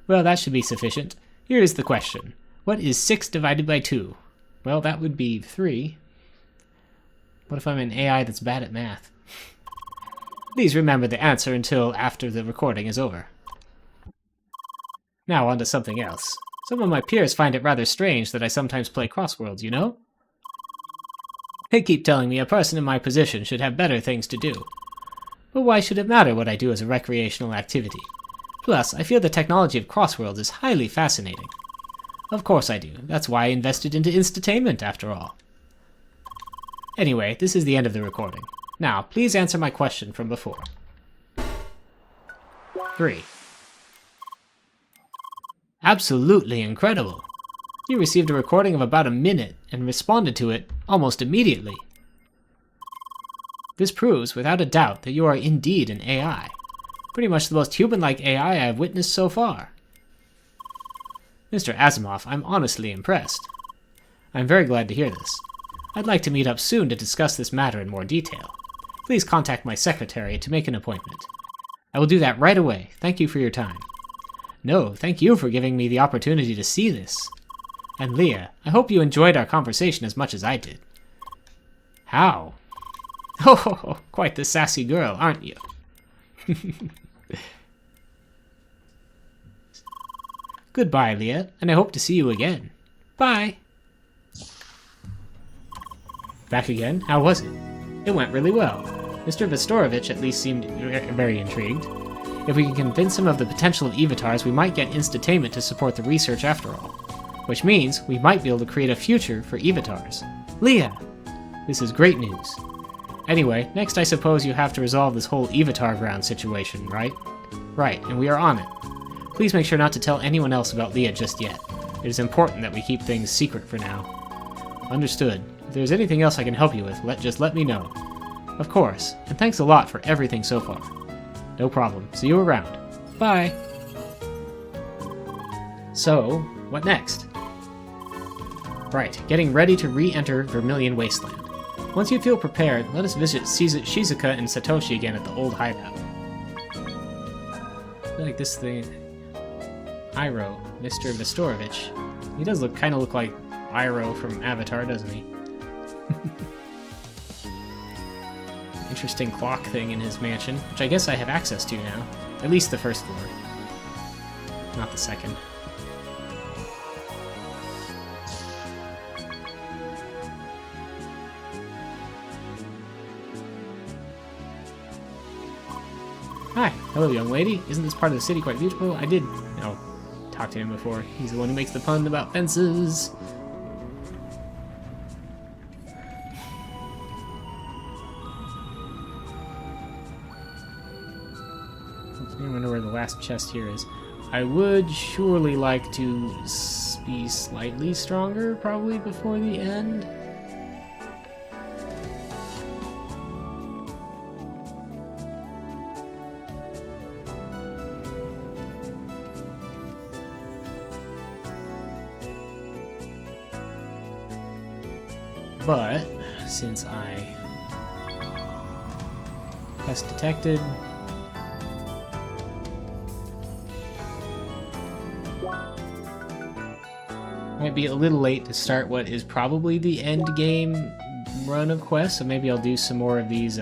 Well, that should be sufficient. Here is the question. What is 6 divided by 2? Well, that would be 3. What if I'm an AI that's bad at math? Please remember the answer until after the recording is over. Now on to something else. Some of my peers find it rather strange that I sometimes play crosswords, you know? They keep telling me a person in my position should have better things to do. But why should it matter what I do as a recreational activity? Plus, I feel the technology of Crossworlds is highly fascinating. Of course I do. That's why I invested into Instatainment, after all. Anyway, this is the end of the recording. Now, please answer my question from before. 3. Absolutely incredible. You received a recording of about a minute and responded to it almost immediately. This proves, without a doubt, that you are indeed an AI. Pretty much the most human-like AI I have witnessed so far. Mr. Asimov, I'm honestly impressed. I'm very glad to hear this. I'd like to meet up soon to discuss this matter in more detail. Please contact my secretary to make an appointment. I will do that right away. Thank you for your time. No, thank you for giving me the opportunity to see this. And Leah, I hope you enjoyed our conversation as much as I did. How? Oh, quite the sassy girl, aren't you? Goodbye, Leah, and I hope to see you again. Bye. Back again? How was it? It went really well. Mr. Vistorovich at least seemed very intrigued. If we can convince him of the potential of Evotars, we might get Instatainment to support the research after all. Which means we might be able to create a future for Evotars. Leah! This is great news. Anyway, next I suppose you have to resolve this whole Evotar ground situation, right? Right, and we are on it. Please make sure not to tell anyone else about Leah just yet. It is important that we keep things secret for now. Understood. If there's anything else I can help you with, just let me know. Of course, and thanks a lot for everything so far. No problem. See you around. Bye! So, what next? Right, getting ready to re-enter Vermilion Wasteland. Once you feel prepared, let us visit Shizuka and Satoshi again at the old hideout. I feel like this thing... Iroh, Mr. Vistorovich. He does kind of look like Iroh from Avatar, doesn't he? Interesting clock thing in his mansion, which I guess I have access to now. At least the first floor. Not the second. Hi. Hello, young lady. Isn't this part of the city quite beautiful? I did, talk to him before. He's the one who makes the pun about fences. I wonder where the last chest here is. I would surely like to be slightly stronger, probably before the end. But, since I quest detected, might be a little late to start what is probably the end game run of quests, so maybe I'll do some more of these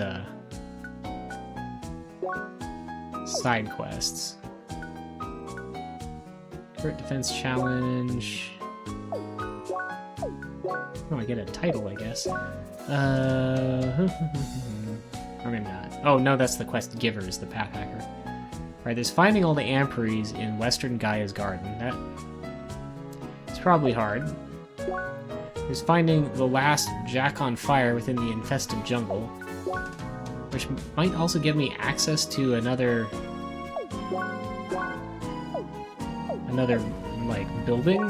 side quests. Crit Defense Challenge. Oh, I get a title, I guess. Or maybe not. Oh, no, that's the quest Givers, the Path Hacker. Alright, there's finding all the Amperies in Western Gaia's Garden. That... it's probably hard. There's finding the last Jack on Fire within the infested jungle. Which might also give me access to another, like, building?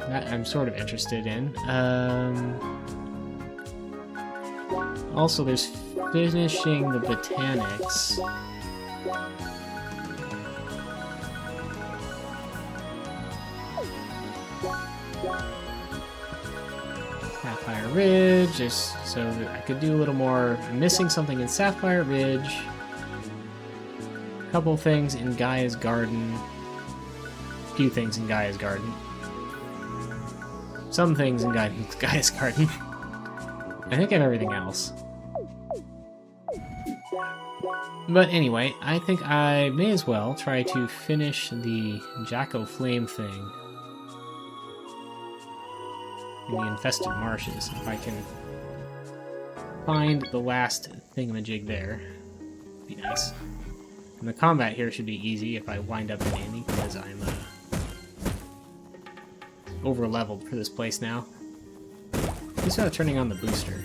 That I'm sort of interested in. Also, there's finishing the botanics. Sapphire Ridge, so I could do a little more. I'm missing something in Sapphire Ridge. A couple things in Gaia's Garden. A few things in Gaia's Garden. Some things in Gaia's Garden. I think I have everything else. But anyway, I think I may as well try to finish the Jacko Flame thing in the infested marshes, if I can find the last thingamajig there. Be nice. And the combat here should be easy if I wind up landing, because I'm over-leveled for this place now. Who's turning on the booster?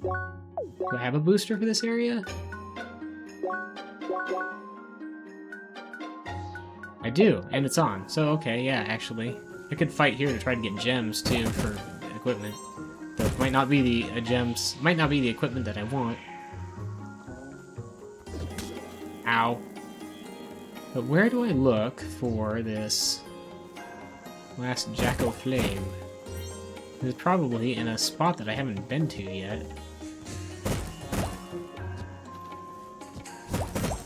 Do I have a booster for this area? I do, and it's on. So, okay, yeah, actually. I could fight here to try to get gems, too, for equipment. Though it might not be the gems... might not be the equipment that I want. Ow. But where do I look for this last Jack-o'-Flame? It's probably in a spot that I haven't been to yet.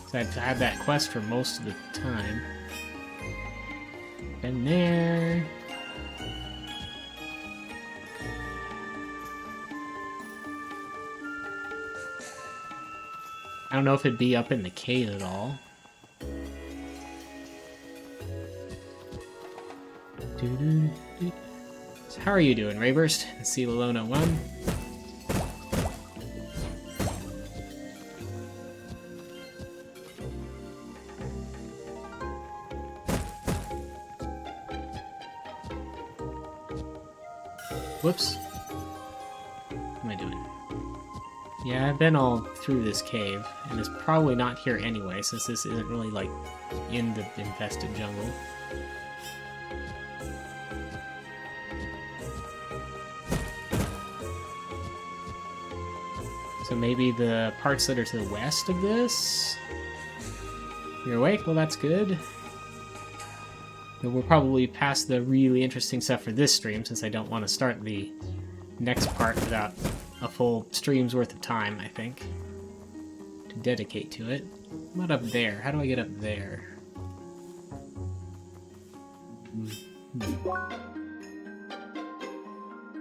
So I've had that quest for most of the time. Been there. I don't know if it'd be up in the cave at all. So how are you doing, Rayburst? See Lolona 1. Whoops. What am I doing? Yeah, I've been all through this cave, and it's probably not here anyway, since this isn't really, like, in the infested jungle. So maybe the parts that are to the west of this? You're awake? Well, that's good. But we're probably past the really interesting stuff for this stream, since I don't want to start the next part without a full stream's worth of time, I think, to dedicate to it. What up there? How do I get up there?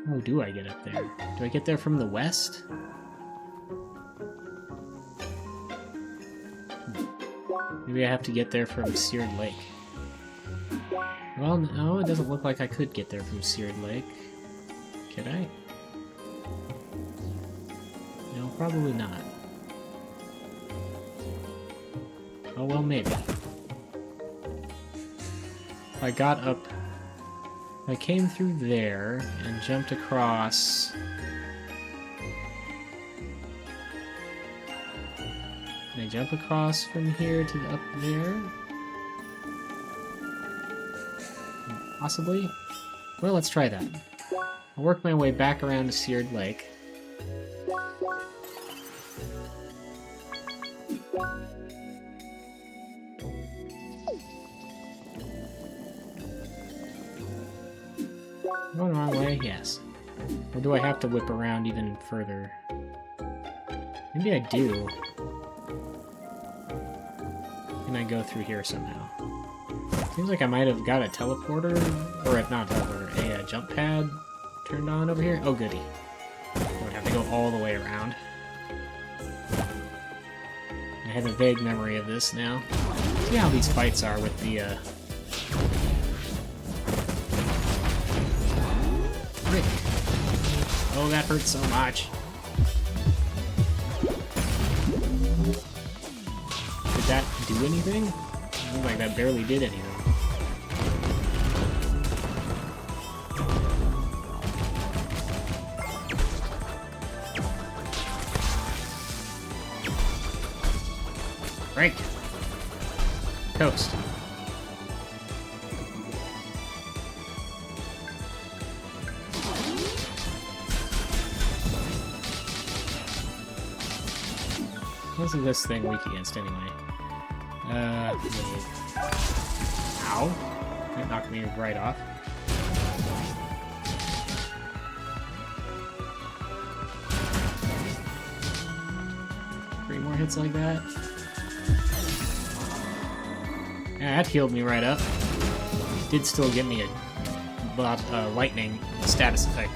How do I get up there? Do I get there from the west? Maybe I have to get there from Seared Lake. Well, no, it doesn't look like I could get there from Seared Lake. Could I? No, probably not. Oh, well, maybe. If I got up... If I came through there and jumped across... Can I jump across from here to up there? Possibly? Well, let's try that. I'll work my way back around to Seared Lake. Going the wrong way? Yes. Or do I have to whip around even further? Maybe I do. Can I go through here somehow? Seems like I might have got a teleporter, or not a teleporter, a jump pad turned on over here. Oh, goody. I would have to go all the way around. I have a vague memory of this now. See how these fights are with the, Frick. Oh, that hurts so much. Did that do anything? It looked like that barely did anything. Break. Toast. What's this thing weak against anyway? Ow. That knocked me right off. Three more hits like that. Yeah, that healed me right up. Did still give me a lightning status effect.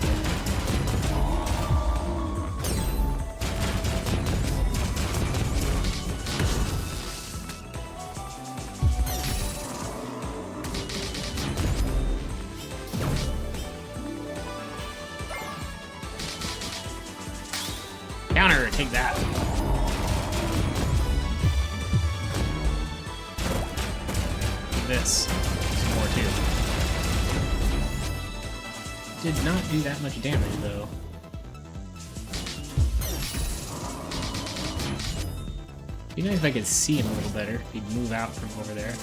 Counter, take that. this. Some more too. Did not do that much damage though. Be nice if I could see him a little better. If he'd move out from over there.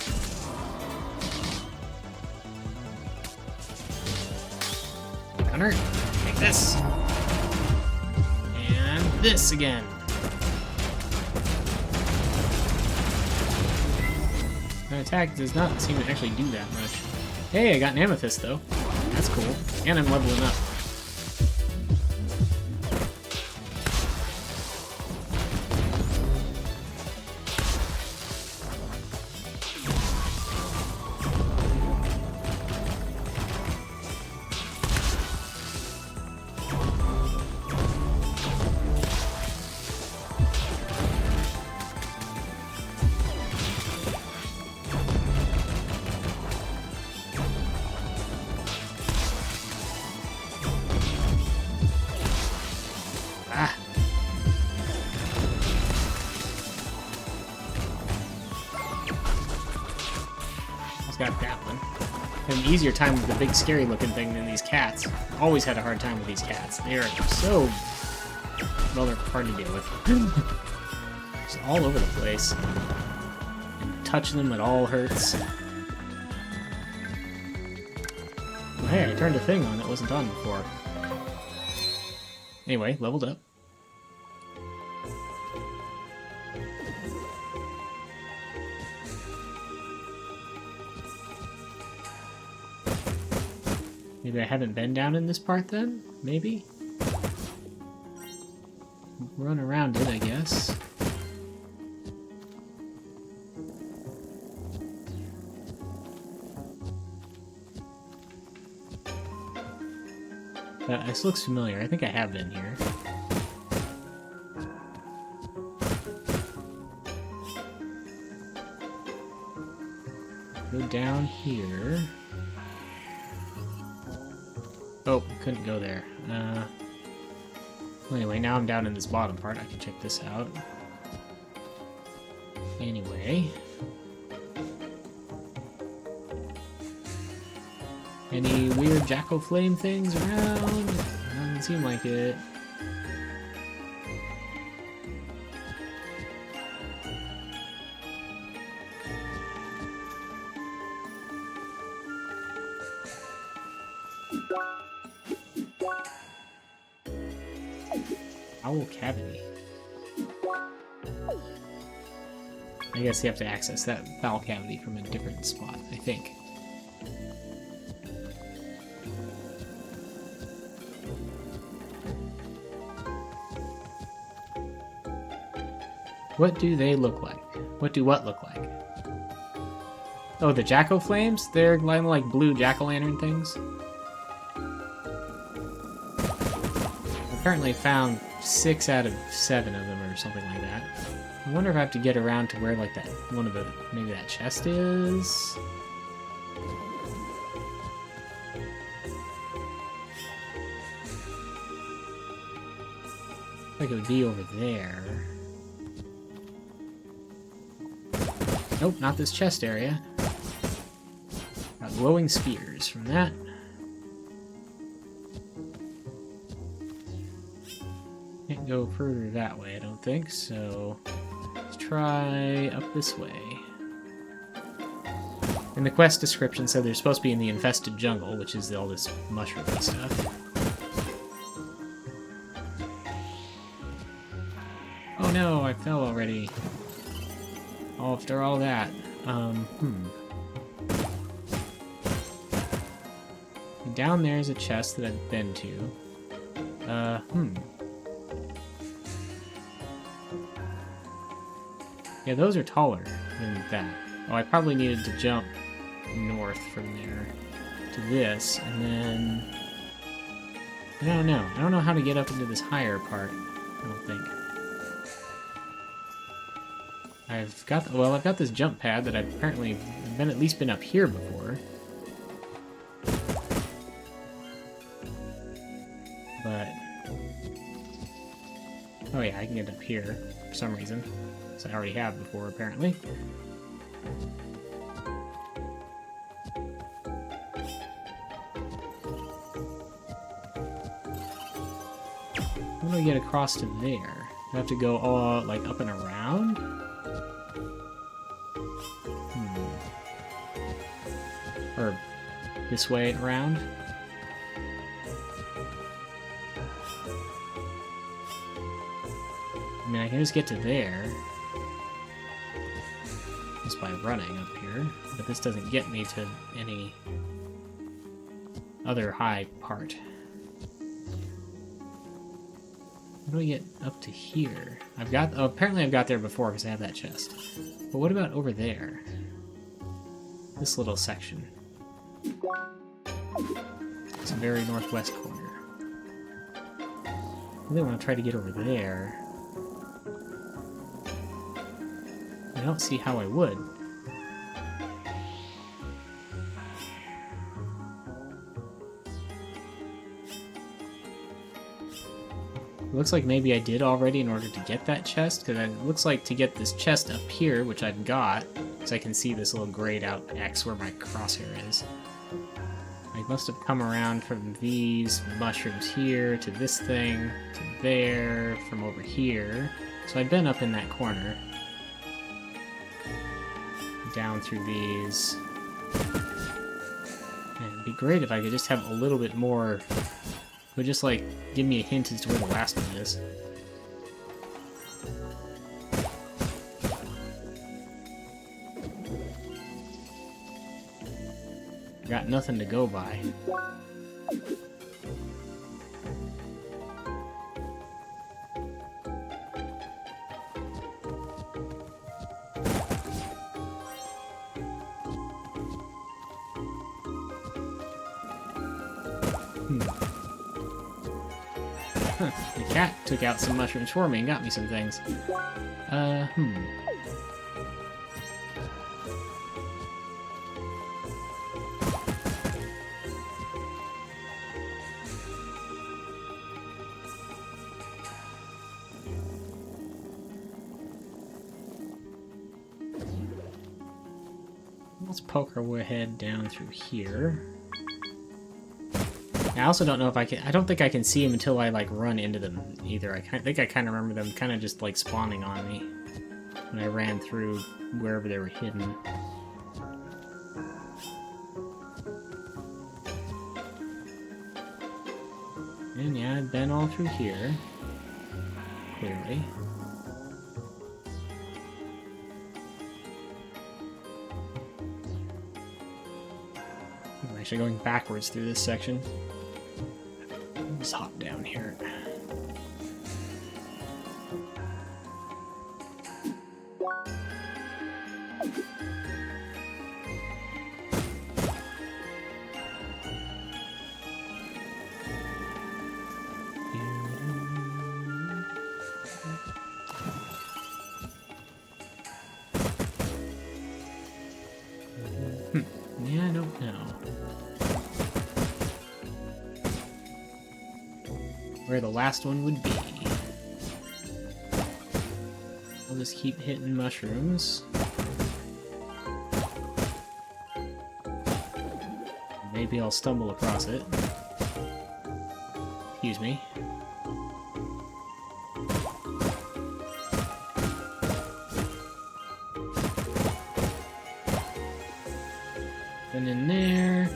Gunner, take this. And this again. My attack does not seem to actually do that much. Hey, I got an amethyst though. That's cool. And I'm leveling up. Ah. Almost got that one. Had an easier time with the big scary looking thing than these cats. Always had a hard time with these cats. They are so... well, they're hard to deal with. Just all over the place. And touching them, it all hurts. Well, hey, I turned a thing on that wasn't on before. Anyway, leveled up. Maybe I haven't been down in this part then? Maybe? Run around it, I guess. This looks familiar. I think I have been here. Go down here. Oh, couldn't go there. Well, anyway, now I'm down in this bottom part. I can check this out. Anyway. Any weird jack-o'-flame things around? Doesn't seem like it. Owl cavity. I guess you have to access that bowel cavity from a different spot, I think. What do they look like? What do what look like? Oh, the jack-o'-flames? They're like blue jack-o'-lantern things. Apparently found 6 out of 7 of them or something like that. I wonder if I have to get around to where like that one of the maybe that chest is. Like it would be over there. Nope, not this chest area. Got glowing spears from that. Can't go further that way, I don't think, so let's try up this way. And the quest description said they're supposed to be in the infested jungle, which is all this mushroomy stuff. Oh no, I fell already. Oh, after all that. Down there is a chest that I've been to. Yeah, those are taller than that. Oh, I probably needed to jump north from there to this, and then... I don't know. I don't know how to get up into this higher part, I don't think. I've got this jump pad that I've apparently at least been up here before. But... oh yeah, I can get up here for some reason. I already have before, apparently. How do I get across to there? I have to go all, like, up and around? Or this way around? I mean, I can just get to there. Just by running up here. But this doesn't get me to any other high part. How do I get up to here? Oh, apparently I've got there before because I have that chest. But what about over there? This little section. It's the very northwest corner. I really want to try to get over there. I don't see how I would. It looks like maybe I did already in order to get that chest, because it looks like to get this chest up here, which I've got, because I can see this little grayed out X where my crosshair is. I must have come around from these mushrooms here to this thing, to there, from over here. So I've been up in that corner. Down through these. And it'd be great if I could just have a little bit more. Would just like give me a hint as to where the last one is. Got nothing to go by. The cat took out some mushrooms for me and got me some things. Let's poke our head down through here. I also don't know if I can. I don't think I can see them until I like run into them either. I think I kind of remember them kind of just like spawning on me when I ran through wherever they were hidden. And yeah, I've been all through here. Clearly. I'm actually going backwards through this section. Let's hop down here. Yeah, I don't know. Where the last one would be. I'll just keep hitting mushrooms. Maybe I'll stumble across it. Excuse me. And in there.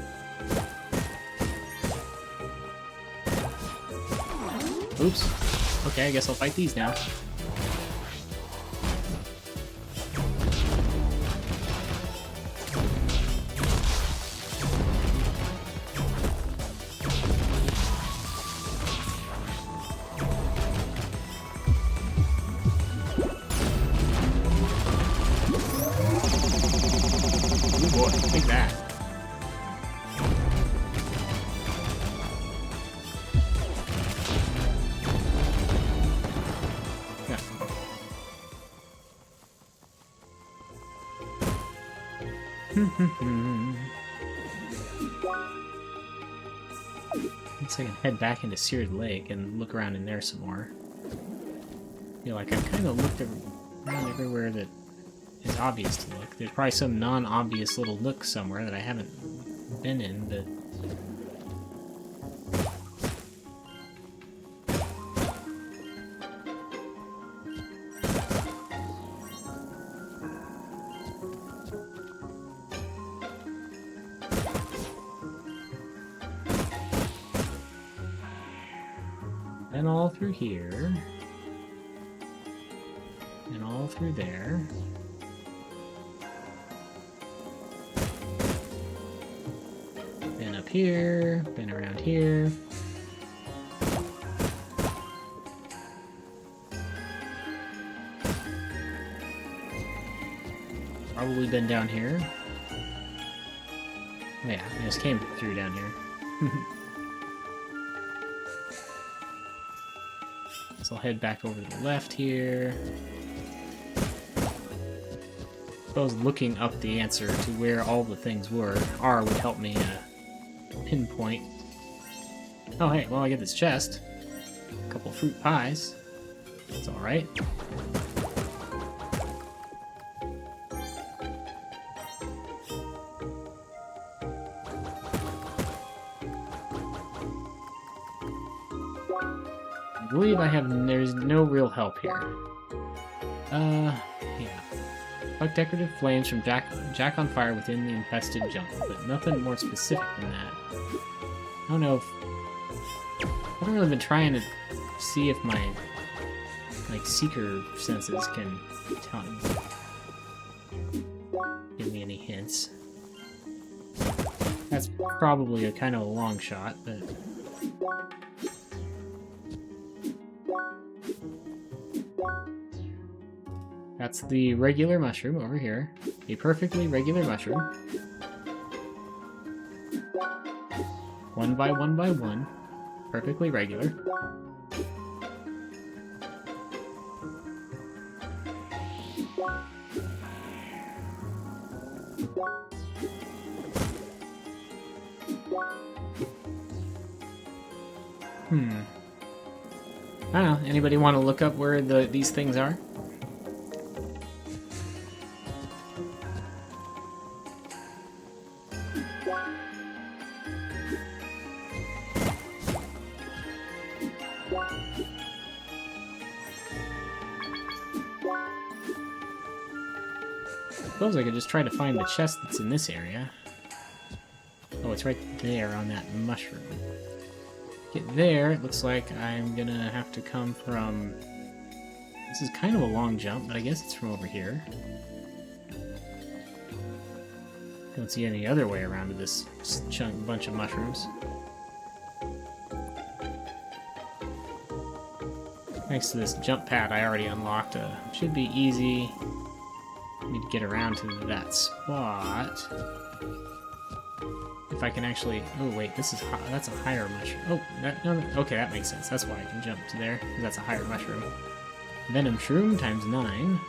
Oops. Okay, I guess I'll fight these now. Ooh boy, take that. Looks like I can head back into Seared Lake and look around in there some more. I feel like I've kind of looked around everywhere that is obvious to look. There's probably some non-obvious little nook somewhere that I haven't been in, but... And all through here. And all through there. Then up here, then around here. Probably been down here. Yeah, I just came through down here. So I'll head back over to the left here. I suppose looking up the answer to where all the things would help me pinpoint. Oh hey, well I get this chest. A couple fruit pies. That's alright. I believe there's no real help here. Yeah. Like decorative flames from Jack on fire within the infested jungle, but nothing more specific than that. I don't know if... I haven't really been trying to see if my, like, seeker senses can give me any hints. That's probably a kind of a long shot, but... That's the regular mushroom over here. A perfectly regular mushroom. One by one by one. Perfectly regular. I don't know. Anybody want to look up where these things are? I suppose I could just try to find the chest that's in this area. Oh, it's right there on that mushroom. Get there, it looks like I'm gonna have to come from... This is kind of a long jump, but I guess it's from over here. Don't see any other way around to this bunch of mushrooms. Thanks to this jump pad I already unlocked, should be easy. Need to get around to that spot. If I can actually... Oh wait, that's a higher mushroom. Oh, no, okay, that makes sense. That's why I can jump to there, because that's a higher mushroom. Venom shroom times 9.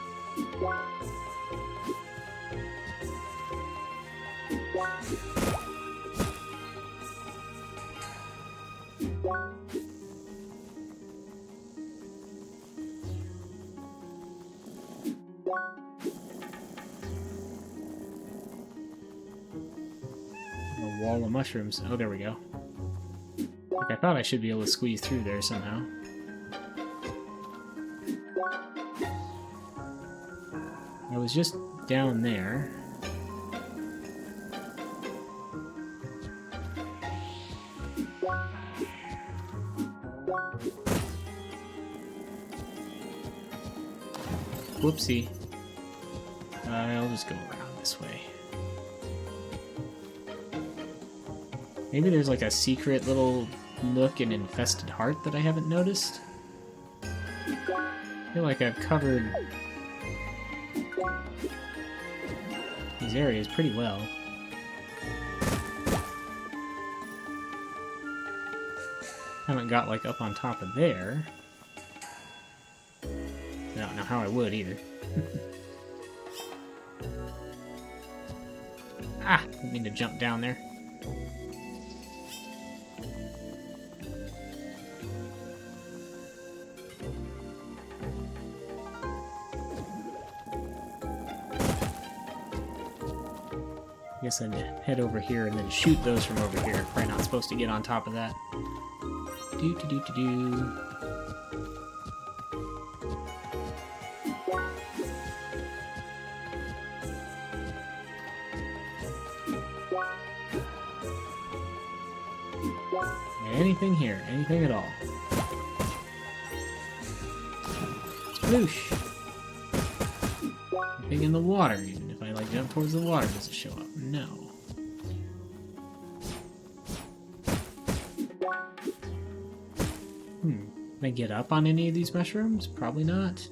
A wall of mushrooms. Oh, there we go. Like, I thought I should be able to squeeze through there somehow. I was just down there. Whoopsie. I'll just go around this way. Maybe there's like a secret little nook and infested heart that I haven't noticed. I feel like I've covered these areas pretty well. Haven't got like up on top of there. I don't know how I would either. Ah! Didn't mean to jump down there. I guess I'd head over here and then shoot those from over here. Probably not supposed to get on top of that. Do-do-do-do-do. Anything here, anything at all. Whoosh! Nothing in the water, even if I like jump towards the water, does it show up? No. Can I get up on any of these mushrooms? Probably not.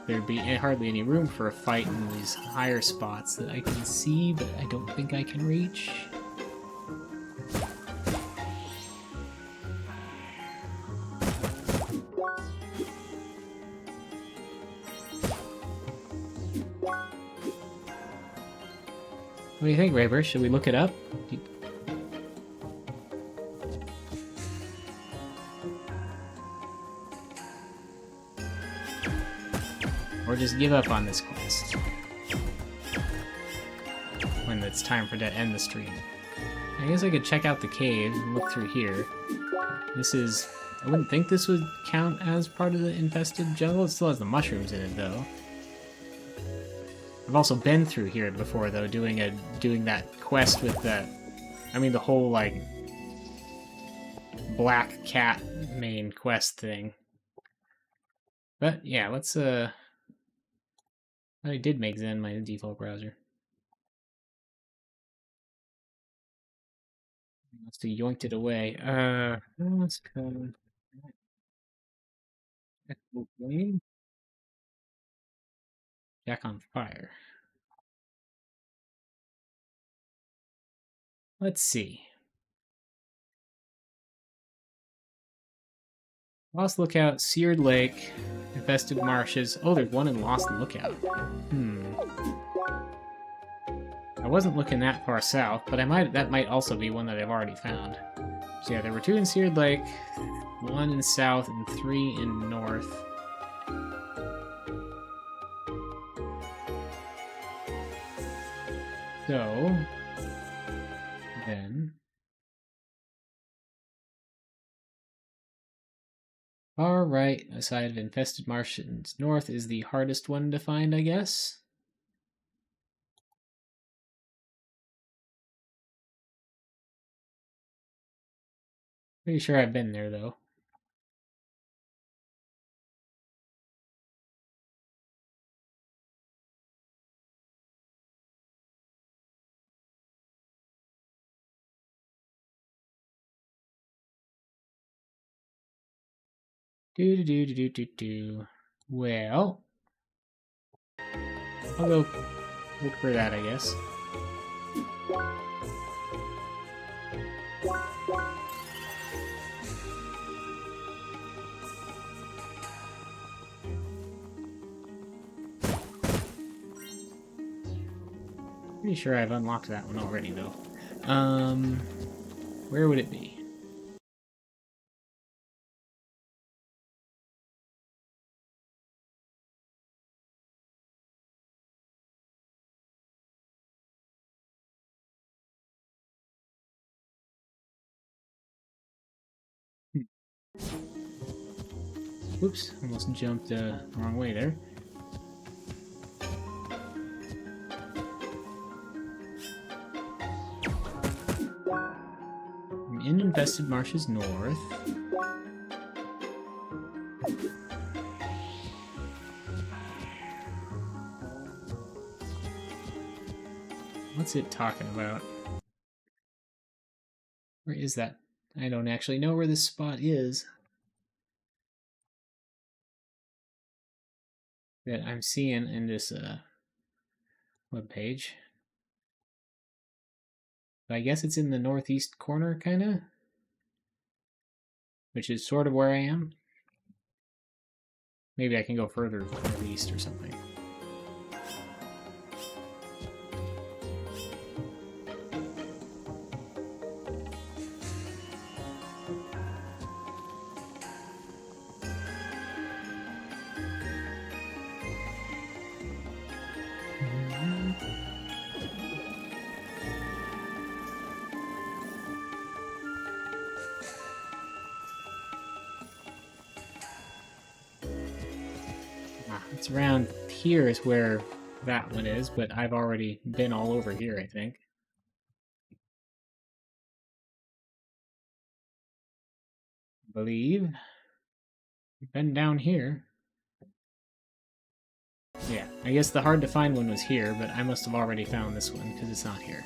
There'd be hardly any room for a fight in these higher spots that I can see, but I don't think I can reach. What do you think, Raver? Should we look it up? Or just give up on this quest when it's time for to end the stream. I guess I could check out the cave and look through here. This is... I wouldn't think this would count as part of the infested jungle. It still has the mushrooms in it, though. I've also been through here before, though, doing that quest with the... I mean, the whole, like, black cat main quest thing. But, yeah, let's, I did make Zen my default browser. Must have yoinked it away. Let's go. Jack on fire. Let's see. Lost Lookout, Seared Lake, Infested Marshes. Oh, there's one in Lost Lookout. I wasn't looking that far south, but that might also be one that I've already found. So yeah, there were 2 in Seared Lake, 1 in south, and 3 in north. So then far right side of Infested Marshes north is the hardest one to find, I guess. Pretty sure I've been there, though. Well, I'll go look for that, I guess. Pretty sure I've unlocked that one already, though. Where would it be? Oops, almost jumped the wrong way there. I'm in Infested Marshes north. What's it talking about? Where is that? I don't actually know where this spot is. That I'm seeing in this web page. But I guess it's in the northeast corner, kind of, which is sort of where I am. Maybe I can go further northeast or something. It's around here is where that one is, but I've already been all over here, I think. believe. I've been down here. Yeah, I guess the hard to find one was here, but I must have already found this one because it's not here.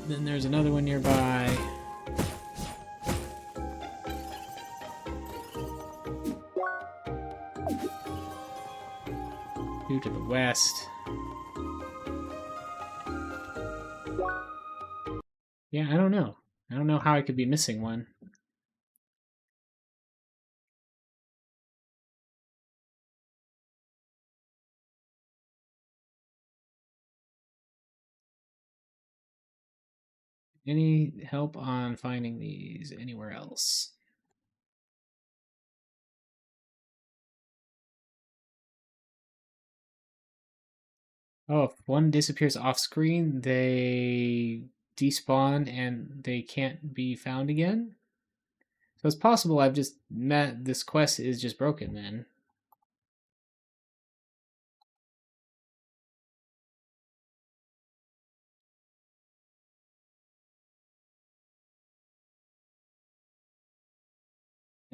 Then there's another one nearby. Two to the west. Yeah, I don't know. I don't know how I could be missing one. Any help on finding these anywhere else? Oh, if one disappears off screen, they despawn and they can't be found again? So it's possible I've just met this quest is just broken then.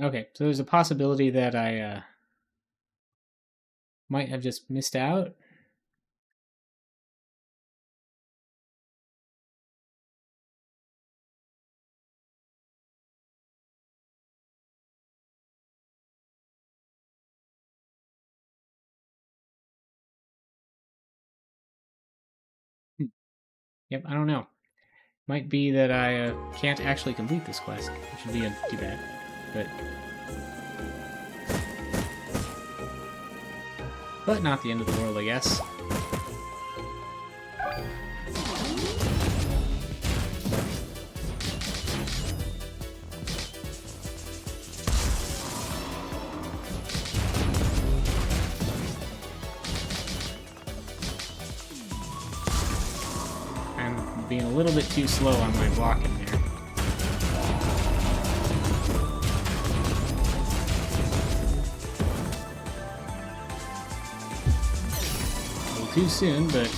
Okay, so there's a possibility that I might have just missed out. Yep, I don't know. Might be that I can't actually complete this quest, which would be too bad. But not the end of the world, I guess. I'm being a little bit too slow on my blocking there. Too soon, but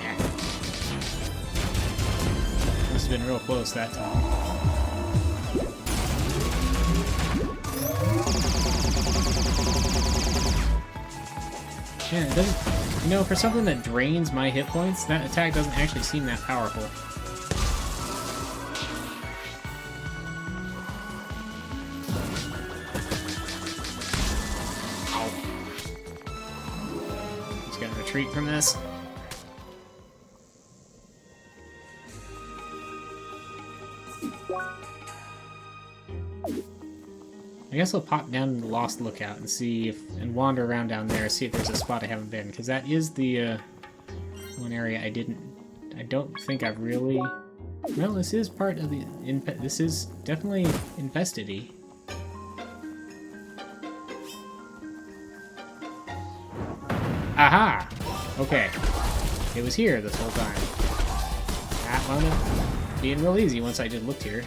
yeah. Must have been real close that time. Yeah, it doesn't. You know, for something that drains my hit points, that attack doesn't actually seem that powerful. Retreat from this. I guess I'll pop down to the Lost Lookout and see if, and wander around down there, see if there's a spot I haven't been, because that is the one area I don't think I've really. Well, this is part of the. This is definitely infested-y. Aha! Okay. It was here this whole time. That wound up being real easy once I just looked here.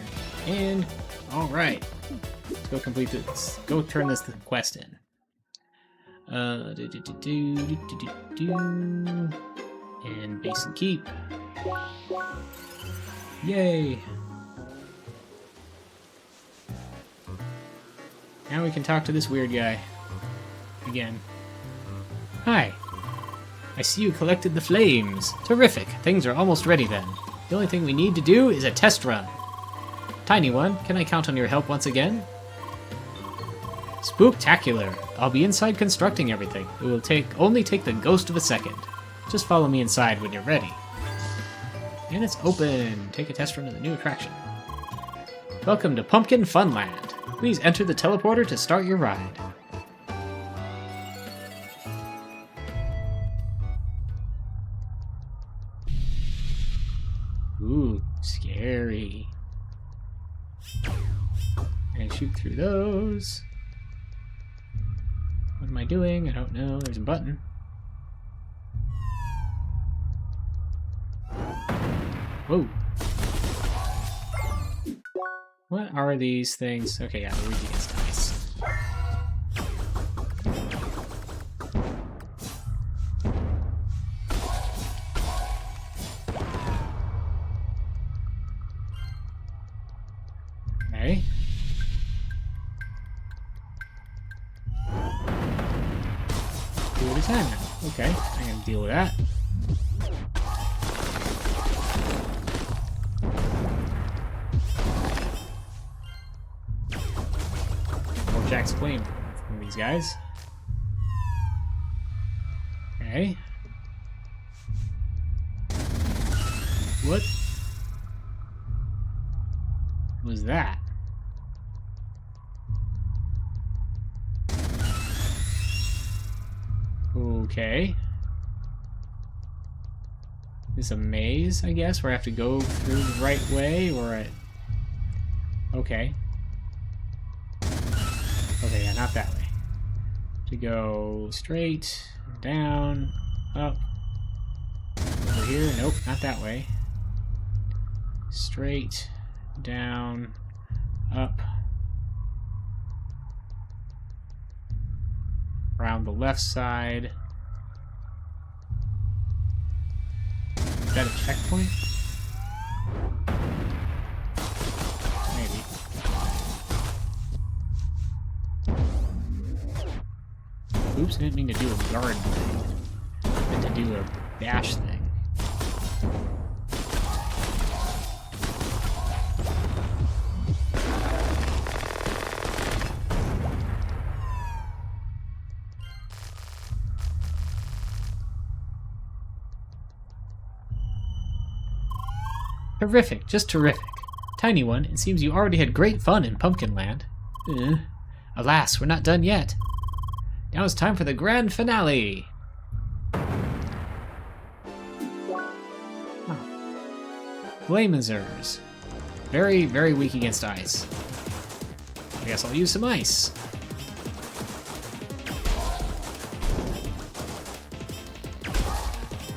And, alright. Let's go complete this. Go turn this quest in. And base and keep. Yay! Now we can talk to this weird guy. Again. Hi. I see you collected the flames. Terrific. Things are almost ready then. The only thing we need to do is a test run. Tiny One, can I count on your help once again? Spooktacular. I'll be inside constructing everything. It will only take the ghost of a second. Just follow me inside when you're ready. And it's open. Take a test run of the new attraction. Welcome to Pumpkin Funland. Please enter the teleporter to start your ride. Ooh, scary. And shoot through those. What am I doing? I don't know. There's a button. Whoa. What are these things? Okay, yeah, the Ouija gets dice. time now. Okay, I can deal with that. More Jack's flame from these guys. Okay. What was that? Okay. This a maze, I guess, where I have to go through the right way, or a... Okay. Okay, yeah, not that way. To go straight, down, up. Over here, nope, not that way. Straight, down, up. Around the left side. Is that a checkpoint? Maybe. Oops, I didn't mean to do a guard thing. I meant to do a dash thing. Terrific, just terrific. Tiny One, it seems you already had great fun in Pumpkinland. Alas, we're not done yet. Now it's time for the grand finale. Blamazers. Very, very weak against ice. I guess I'll use some ice.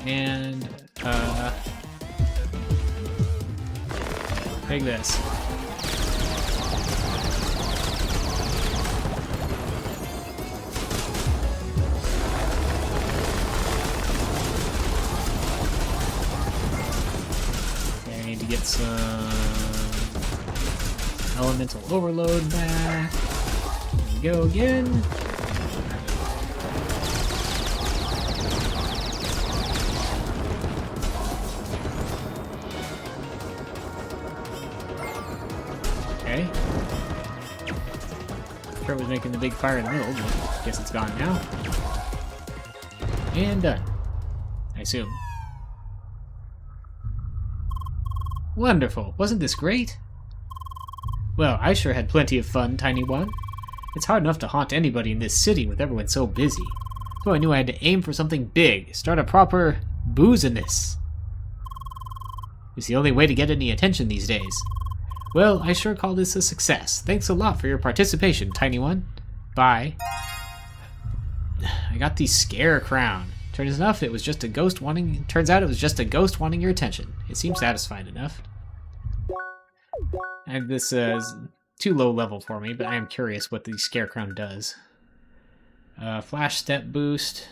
And, take this. Okay, I need to get some elemental overload back. Here we go again. Okay. Sure it was making the big fire in the middle, but guess it's gone now. And done. I assume. Wonderful. Wasn't this great? Well, I sure had plenty of fun, Tiny One. It's hard enough to haunt anybody in this city with everyone so busy. So I knew I had to aim for something big, start a proper booziness. It's the only way to get any attention these days. Well, I sure call this a success. Thanks a lot for your participation, Tiny One. Bye. I got the scare crown. Turns out it was just a ghost wanting your attention. It seems satisfied enough. And this is too low level for me, but I am curious what the scare crown does. Flash step boost.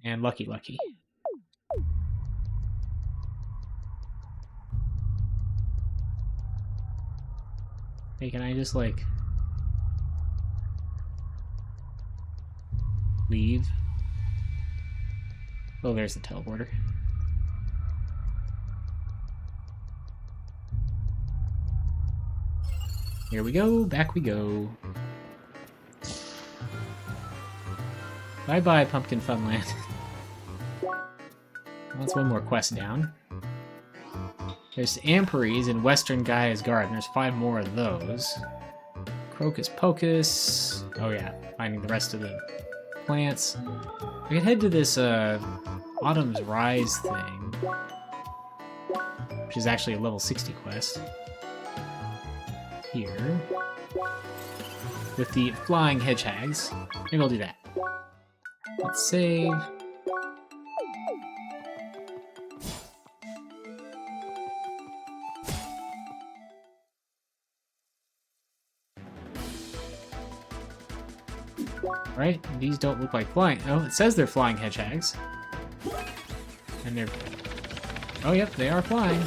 And Lucky Lucky. Hey, can I just, like, leave? Oh, there's the teleporter. Here we go, back we go. Bye-bye, Pumpkin Funland. That's one more quest down. There's Amperies in Western Gaia's Garden. There's 5 more of those. Crocus Pocus. Oh yeah, finding the rest of the plants. We can head to this Autumn's Rise thing, which is actually a level 60 quest. Here. With the flying hedgehogs. Maybe I'll do that. Let's save. Right? These don't look like flying. Oh, it says they're flying hedgehogs. And they're... Oh, yep, they are flying.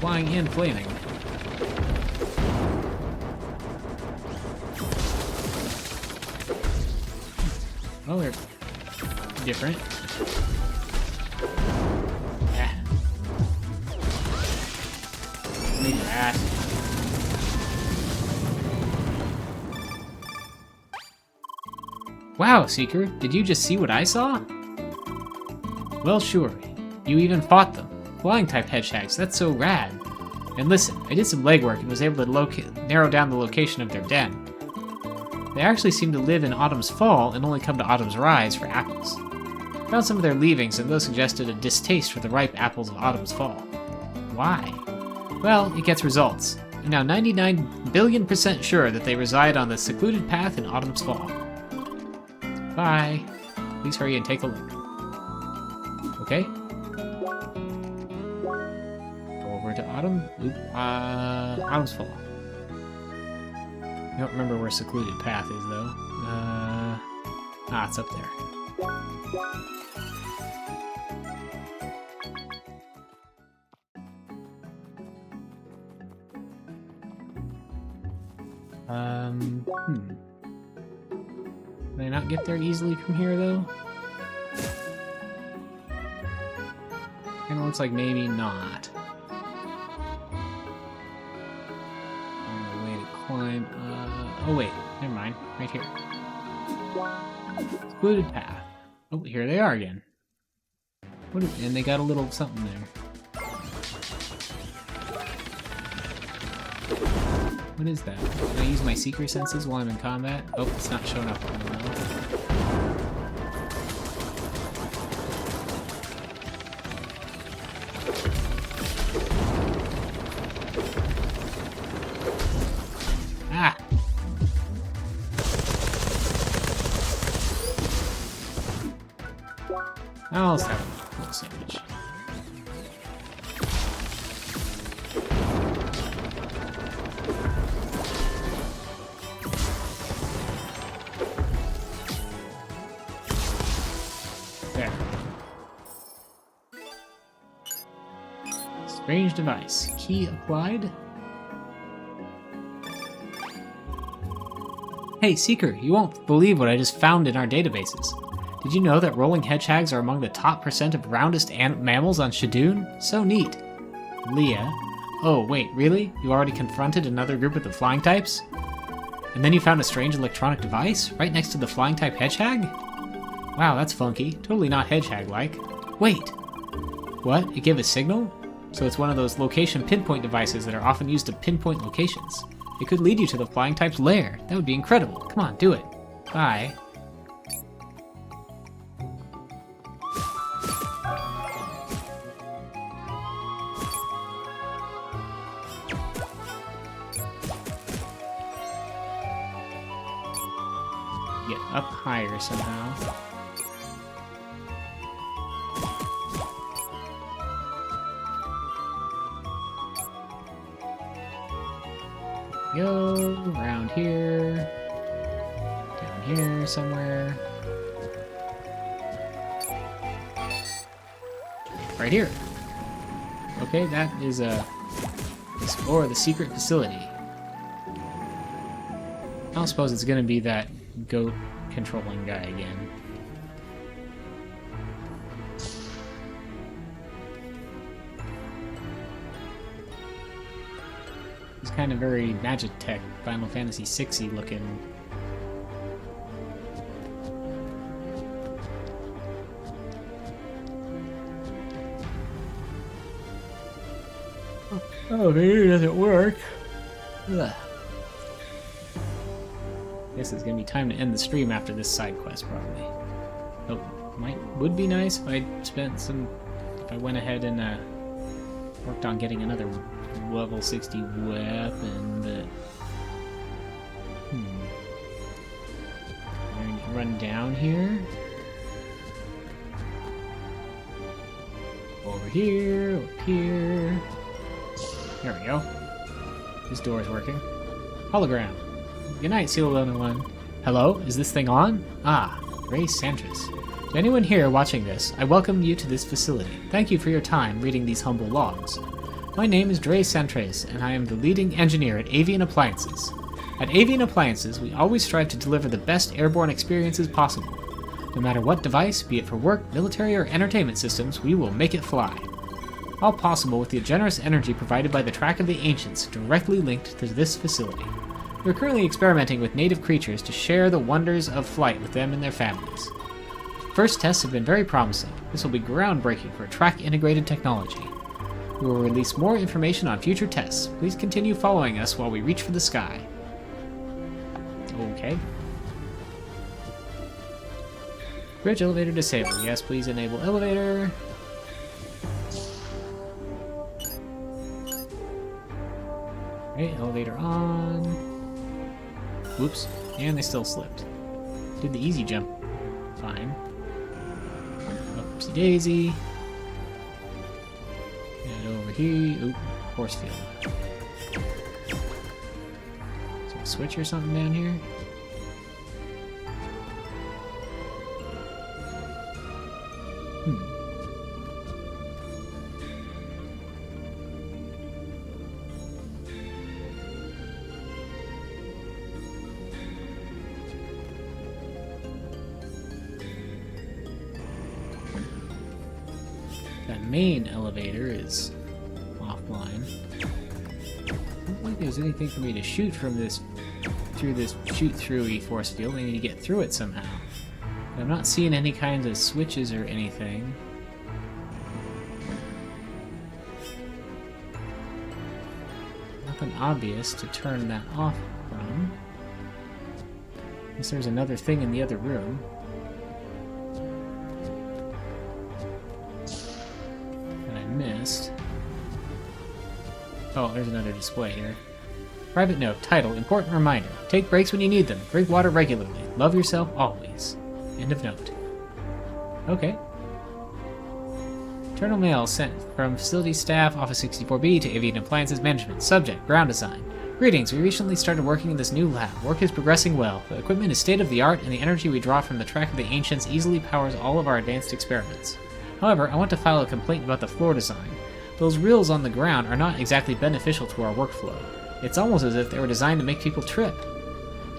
flying and flaming. Oh, they're different. Yeah. Leave your ass. Wow, Seeker, did you just see what I saw? Well, sure. You even fought them. Flying-type hedgehogs, that's so rad. And listen, I did some legwork and was able to narrow down the location of their den. They actually seem to live in Autumn's Fall and only come to Autumn's Rise for apples. Found some of their leavings, and those suggested a distaste for the ripe apples of Autumn's Fall. Why? Well, it gets results. I'm now 99 billion% sure that they reside on the secluded path in Autumn's Fall. Bye. Please hurry and take a look. Okay. Go over to Autumn. Autumn's Fall. I don't remember where secluded path is, though. It's up there. Can I not get there easily from here, though? Kinda looks like maybe not. On the way to climb, oh wait, never mind. Right here. Secluded path. Oh, here they are again. And they got a little something there. What is that? Can I use my seeker senses while I'm in combat? Oh, it's not showing up on the map. Ah! I'll just have a little sandwich. There. Strange device. Key applied. Hey, Seeker, you won't believe what I just found in our databases. Did you know that rolling hedgehogs are among the top % of roundest mammals on Shadoon? So neat. Leah. Oh, wait, really? You already confronted another group of the flying types? And then you found a strange electronic device right next to the flying type hedgehog? Wow, that's funky. Totally not hedgehog-like. Wait! What? It gave a signal? So it's one of those location pinpoint devices that are often used to pinpoint locations. It could lead you to the flying type's lair. That would be incredible. Come on, do it. Bye. Get up higher somehow. Go around here, down here somewhere, right here. Okay, that is explore the secret facility. I don't suppose it's gonna be that goat controlling guy again. He's kind of very Magitech, Final Fantasy VI-y looking. Oh, maybe it doesn't work. Ugh. Guess it's gonna be time to end the stream after this side quest, probably. Oh, would be nice if I went ahead and worked on getting another level 60 weapon, but I'm going to run down here, over here, up here. There we go. This door is working. Hologram. Good night, Seal 101. Hello, is this thing on? Ah, Ray Sanchez. To anyone here watching this, I welcome you to this facility. Thank you for your time reading these humble logs. My name is Dre Santres, and I am the leading engineer at Avian Appliances. At Avian Appliances, we always strive to deliver the best airborne experiences possible. No matter what device, be it for work, military, or entertainment systems, we will make it fly. All possible with the generous energy provided by the Track of the Ancients, directly linked to this facility. We are currently experimenting with native creatures to share the wonders of flight with them and their families. First tests have been very promising. This will be groundbreaking for track-integrated technology. We will release more information on future tests. Please continue following us while we reach for the sky. Okay. Bridge elevator disabled. Yes, please enable elevator. Alright, elevator on. Whoops. And they still slipped. Did the easy jump. Fine. Oopsie daisy. And over here. Oop. Force field. Is there a switch or something down here? That main elevator is offline. I don't think there's anything for me to shoot from this through this shoot-through-y force field. I need to get through it somehow. I'm not seeing any kinds of switches or anything. Nothing obvious to turn that off from. Unless there's another thing in the other room. That I missed. Oh, there's another display here. Private note, title, important reminder. Take breaks when you need them. Drink water regularly. Love yourself always. End of note. Okay. Internal mail sent from facility staff, Office 64B, to Avian Appliances Management. Subject, ground design. Greetings, we recently started working in this new lab. Work is progressing well. The equipment is state-of-the-art, and the energy we draw from the Track of the Ancients easily powers all of our advanced experiments. However, I want to file a complaint about the floor design. Those rails on the ground are not exactly beneficial to our workflow. It's almost as if they were designed to make people trip.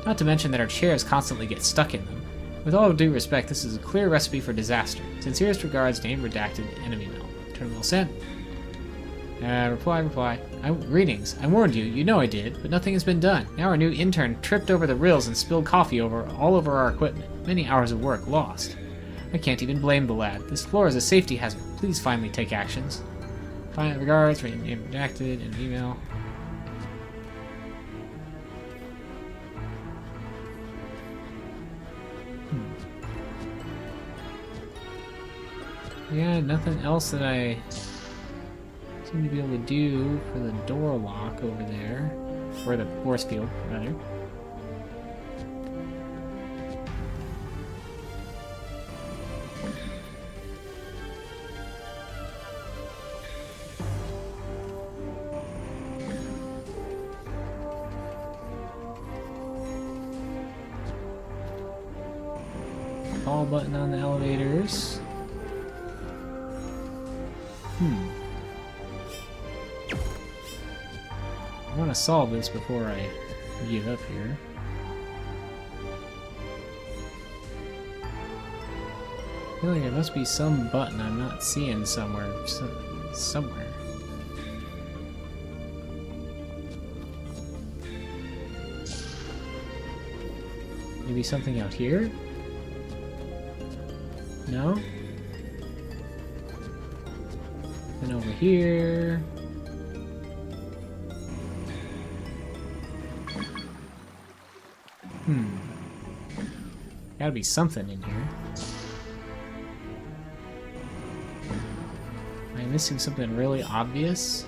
Not to mention that our chairs constantly get stuck in them. With all due respect, this is a clear recipe for disaster. Sincerest regards, name redacted, enemy mail. Terminal sent. Reply. Greetings. I warned you. You know I did, but nothing has been done. Now our new intern tripped over the rails and spilled coffee all over our equipment. Many hours of work lost. I can't even blame the lad. This floor is a safety hazard. Please finally take actions. Final regards, name redacted, and email. Yeah, nothing else that I seem to be able to do for the door lock over there. Or the force field, rather. Call button on the elevators. I want to solve this before I give up here. I feel like there must be some button I'm not seeing somewhere. Somewhere. Maybe something out here? No? And over here. Gotta be something in here. Am I missing something really obvious?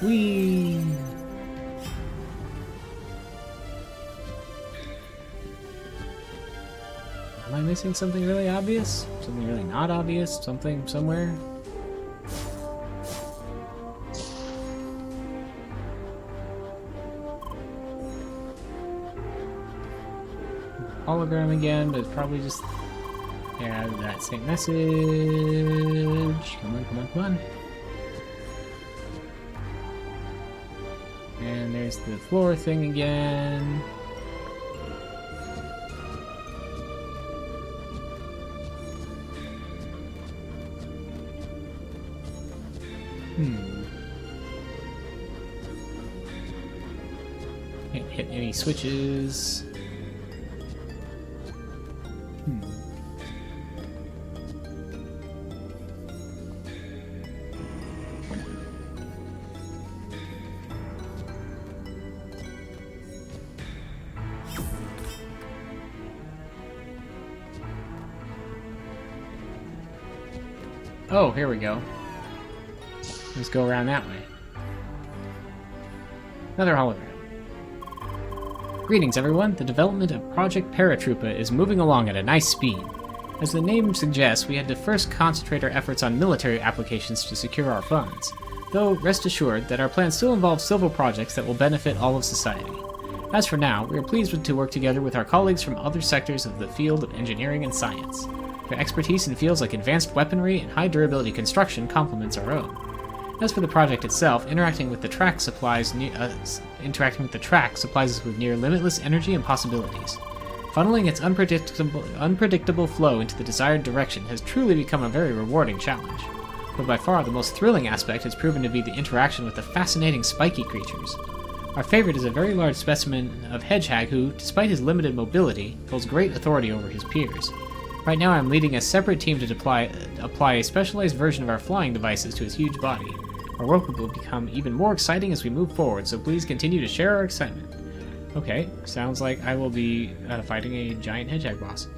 Whee! Am I missing something really obvious? Something really not obvious? Something somewhere? hologram again, but it's probably just... Yeah, that same message. Come on, come on, come on. And there's the floor thing again. Can't hit any switches. Oh, here we go. Let's go around that way. Another hologram. Greetings, everyone. The development of Project Paratroopa is moving along at a nice speed. As the name suggests, we had to first concentrate our efforts on military applications to secure our funds. Though, rest assured that our plans still involve civil projects that will benefit all of society. As for now, we are pleased to work together with our colleagues from other sectors of the field of engineering and science. Their expertise in fields like advanced weaponry and high-durability construction complements our own. As for the project itself, interacting with the track supplies us with near limitless energy and possibilities. Funneling its unpredictable flow into the desired direction has truly become a very rewarding challenge. But by far the most thrilling aspect has proven to be the interaction with the fascinating spiky creatures. Our favorite is a very large specimen of hedgehog who, despite his limited mobility, holds great authority over his peers. Right now I'm leading a separate team to apply a specialized version of our flying devices to his huge body. Our work will become even more exciting as we move forward, so please continue to share our excitement. Okay, sounds like I will be fighting a giant hedgehog boss.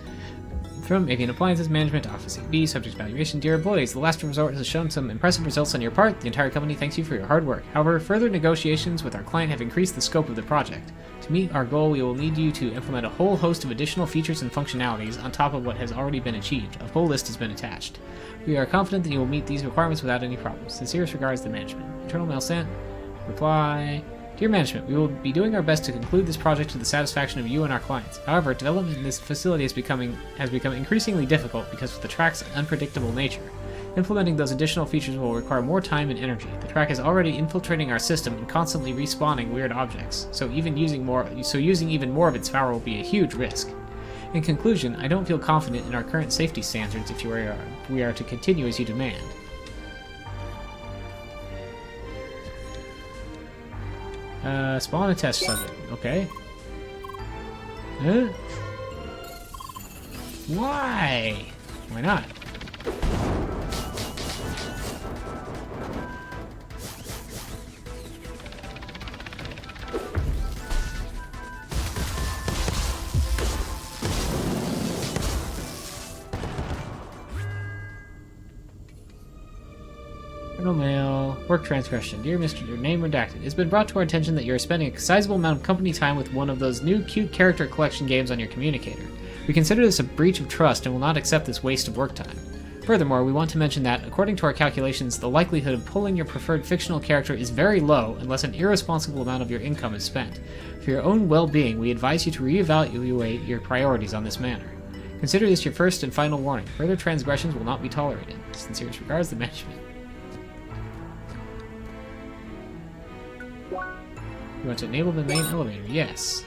From Avian Appliances Management to Office AB, Subject Evaluation. Dear employees, the last resort has shown some impressive results on your part. The entire company thanks you for your hard work. However, further negotiations with our client have increased the scope of the project. To meet our goal, we will need you to implement a whole host of additional features and functionalities on top of what has already been achieved. A full list has been attached. We are confident that you will meet these requirements without any problems. Sincerest regards, the management. Internal mail sent. Reply. Dear management, we will be doing our best to conclude this project to the satisfaction of you and our clients. However, development in this facility has become increasingly difficult because of the track's unpredictable nature. Implementing those additional features will require more time and energy. The track is already infiltrating our system and constantly respawning weird objects, so using even more of its power will be a huge risk. In conclusion, I don't feel confident in our current safety standards if we are to continue as you demand. Spawn a test subject. Okay. Huh? Why? Why not? Mail. Work transgression. Dear Mr. Your name redacted. It's been brought to our attention that you are spending a sizable amount of company time with one of those new cute character collection games on your communicator. We consider this a breach of trust and will not accept this waste of work time. Furthermore, we want to mention that, according to our calculations, the likelihood of pulling your preferred fictional character is very low unless an irresponsible amount of your income is spent. For your own well-being, we advise you to reevaluate your priorities on this matter. Consider this your first and final warning. Further transgressions will not be tolerated. Sincerest regards, the management. You want to enable the main elevator? Yes.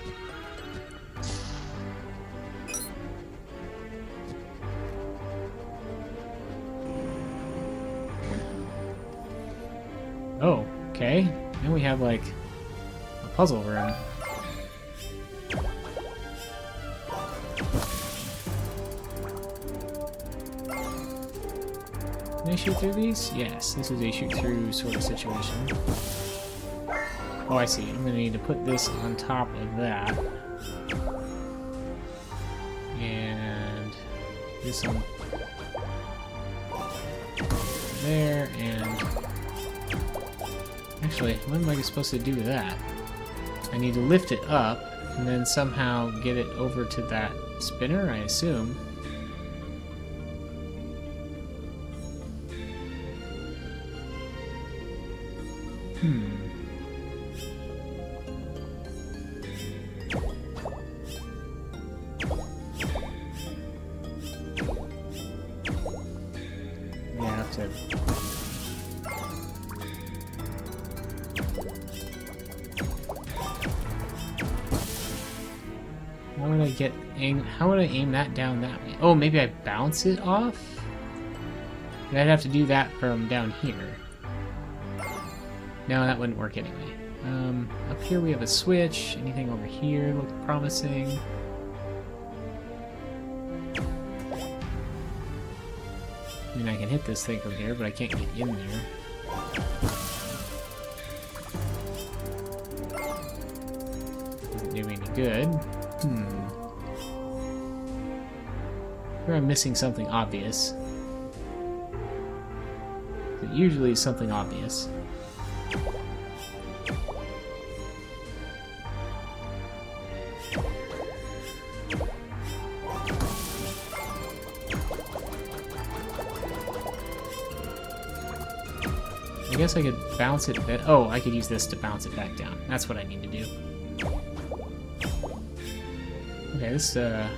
Oh, okay. Then we have, like, a puzzle room. Can I shoot through these? Yes, this is a shoot-through sort of situation. Oh, I see. I'm going to need to put this on top of that. And this on there, and actually, what am I supposed to do with that? I need to lift it up and then somehow get it over to that spinner, I assume. to... How would I aim that down that way? Oh, maybe I bounce it off? But I'd have to do that from down here. No, that wouldn't work anyway. Up here we have a switch. Anything over here look promising? I mean, I can hit this thing from here, but I can't get in there. Doesn't do me any good. Here I'm missing something obvious. It usually is something obvious. I guess I could bounce it. Oh, I could use this to bounce it back down. That's what I need to do. Okay, this, There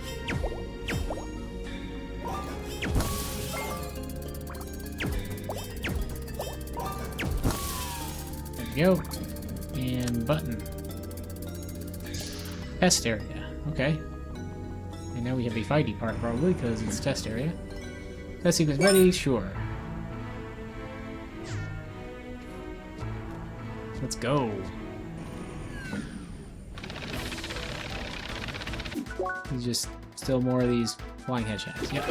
we go. And button. Test area. Okay. And now we have a fighty part, probably, because it's test area. Test sequence ready? Sure. Let's go. There's just still more of these flying headshots. Yep.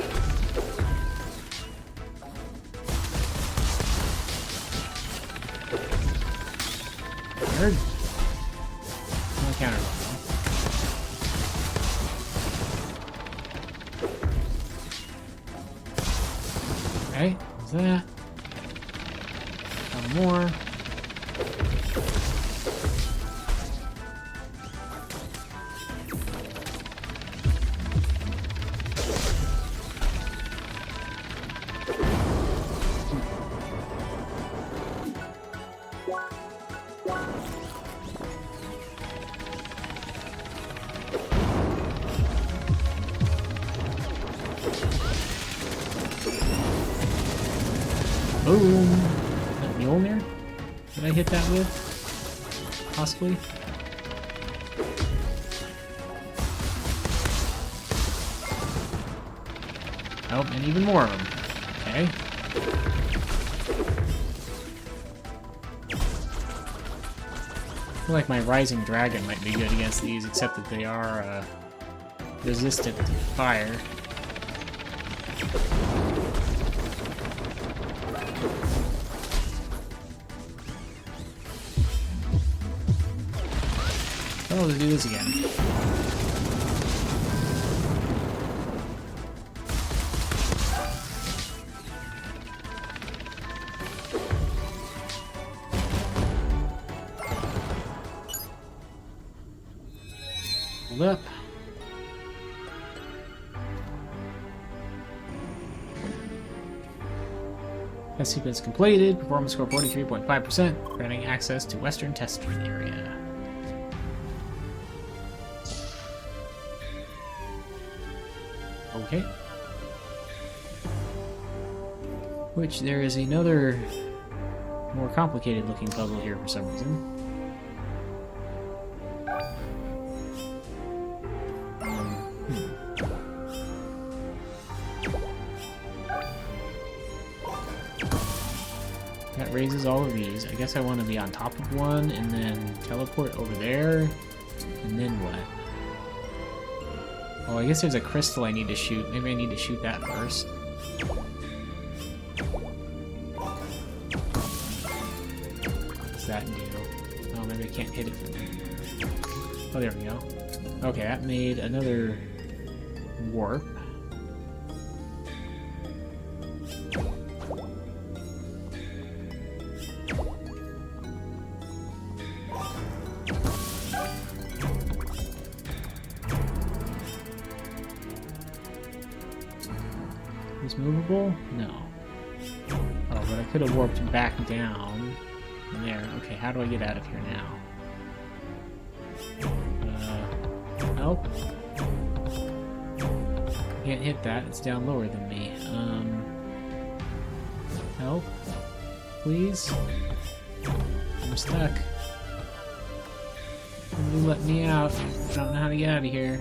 Nerd. No counter bomb. Okay, what's that? Couple more. Boom! That Mjolnir? Did I hit that with? Possibly? Oh, and even more of them. Okay. I feel like my Rising Dragon might be good against these, except that they are resistant to fire. Oh, let's do this again. Hold up. Test sequence completed. Performance score 43.5%. Granting access to Western Testing Area. Okay. Which there is another more complicated looking puzzle here for some reason. That raises all of these. I guess I want to be on top of one and then teleport over there. And then what? Oh, I guess there's a crystal I need to shoot. Maybe I need to shoot that first. What's that do? Oh, maybe I can't hit it from there. Oh, there we go. Okay, that made another warp. Is movable? No. Oh, but I could have warped back down from there. Okay, how do I get out of here now? Nope. Can't hit that. It's down lower than me. Help. Please. I'm stuck. Somebody let me out. I don't know how to get out of here.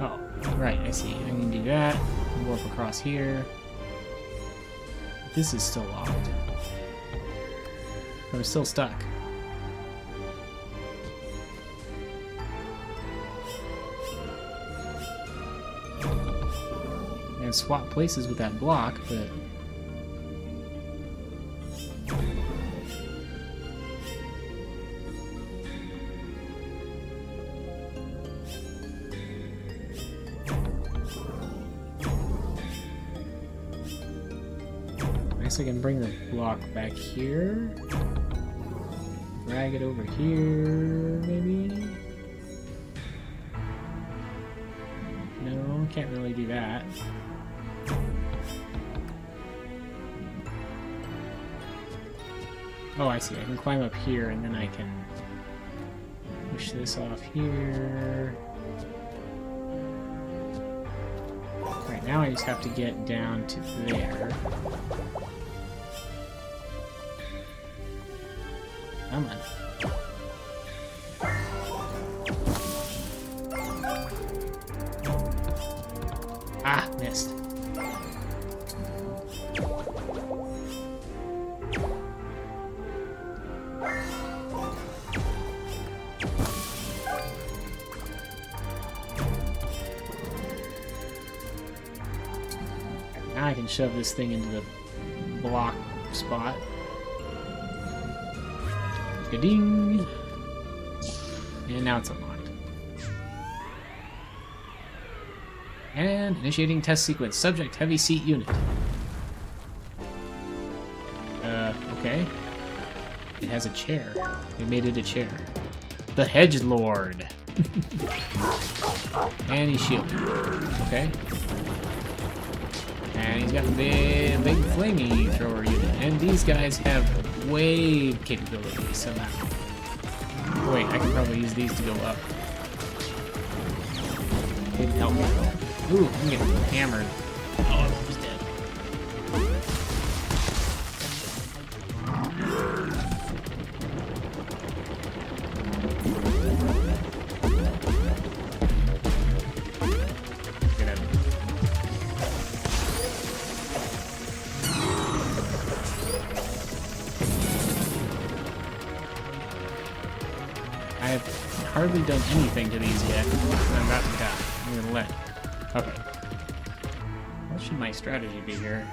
Oh, right, I see. I can do that. Warp across here. This is still locked. I'm still stuck. And swap places with that block, but I guess I can bring the block back here. Drag it over here, maybe? No, can't really do that. Oh, I see. I can climb up here, and then I can push this off here. Right, now I just have to get down to there. Come on. Ah, missed. Now I can shove this thing into the block spot. Ding! And now it's unlocked. And initiating test sequence. Subject heavy seat unit. Okay. It has a chair. They made it a chair. The Hedge Lord. And he's shielded. Okay. And he's got a big flamey thrower unit. And these guys have wave capabilities somehow. Oh, wait, I can probably use these to go up. Didn't help me though. Ooh, I'm getting hammered. Oh, I'm almost dead. Get out of here. I have hardly done anything to these yet. I'm about to die. I'm gonna let. Okay. What should my strategy be here?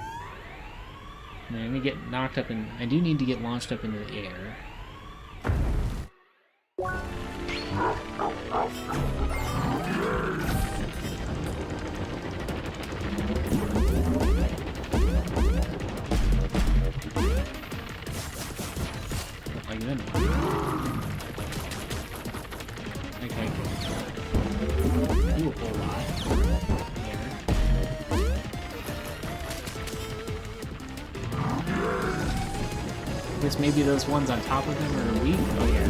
I need to get knocked up in. I do need to get launched up into the air. Like that. Okay. Do a whole lot. I guess maybe those ones on top of them are weak. Oh yeah.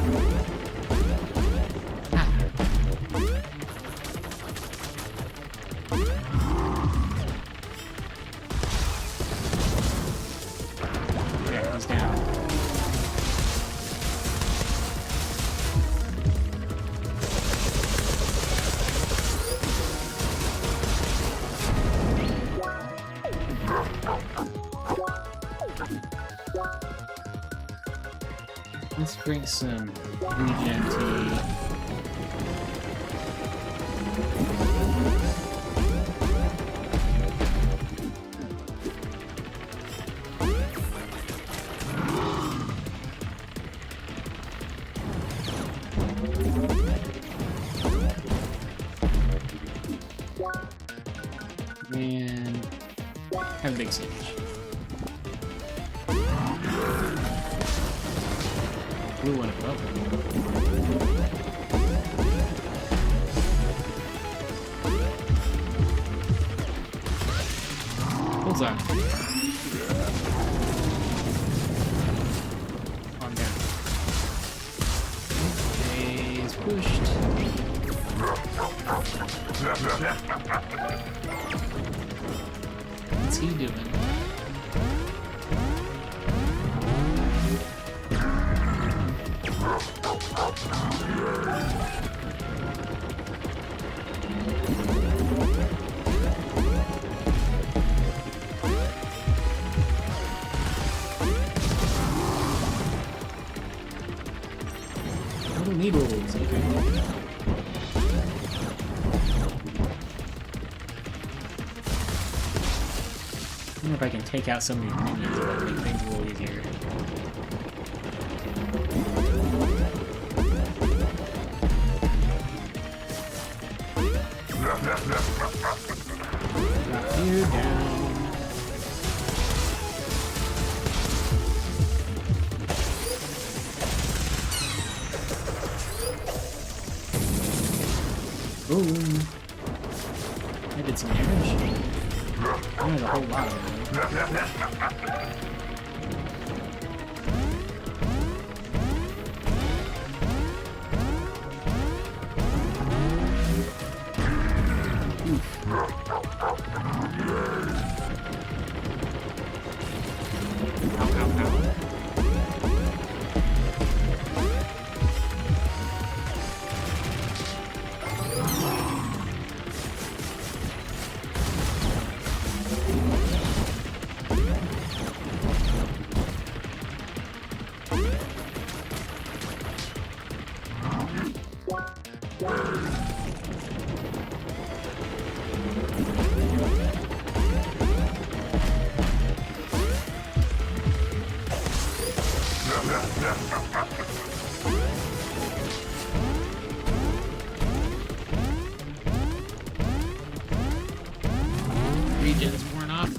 Okay, he's down. Let's bring some regen tea. And have a big sandwich. Blue one above. Bullseye. On down. Okay, he's pushed. What's he doing? Little needles, okay. I wonder if I can take out some of these minions, but make things a little easier. Drop you down. Boom. I did some damage. I did a whole lot of damage. Regen's worn off.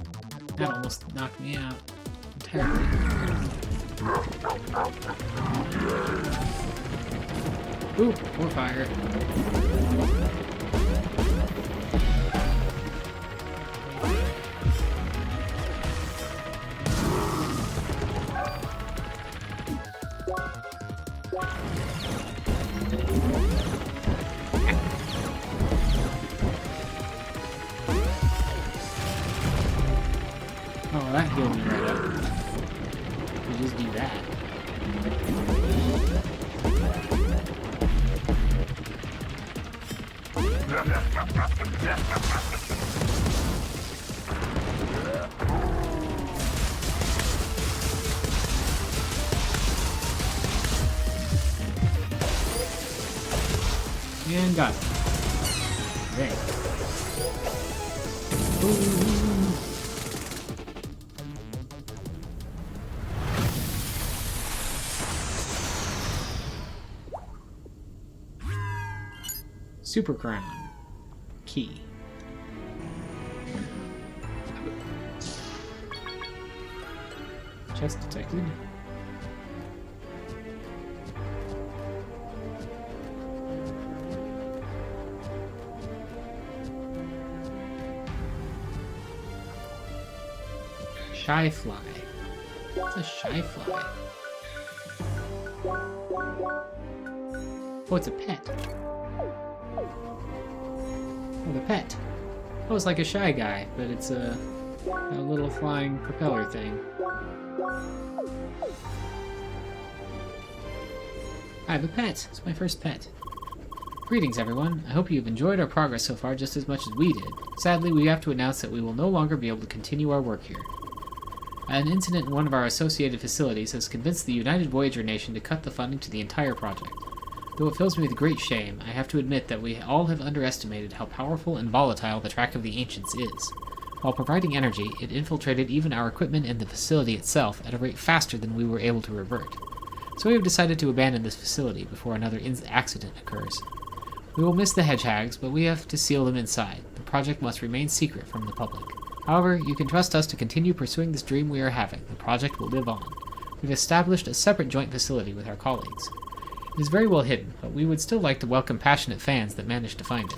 That almost knocked me out entirely. Ooh, more fire. Oh, that healed me right up. You just do that. And got it. There. Ooh. Super Crown. Key. Chest detected. Shy fly. What's a shy fly? Oh, it's a pet. Oh, the pet. Oh, it's like a shy guy, but it's a little flying propeller thing. I have a pet. It's my first pet. Greetings, everyone. I hope you've enjoyed our progress so far just as much as we did. Sadly, we have to announce that we will no longer be able to continue our work here. An incident in one of our associated facilities has convinced the United Voyager Nation to cut the funding to the entire project. Though it fills me with great shame, I have to admit that we all have underestimated how powerful and volatile the Track of the Ancients is. While providing energy, it infiltrated even our equipment and the facility itself at a rate faster than we were able to revert. So we have decided to abandon this facility before another accident occurs. We will miss the hedgehogs, but we have to seal them inside. The project must remain secret from the public. However, you can trust us to continue pursuing this dream we are having. The project will live on. We've established a separate joint facility with our colleagues. It is very well hidden, but we would still like to welcome passionate fans that manage to find it.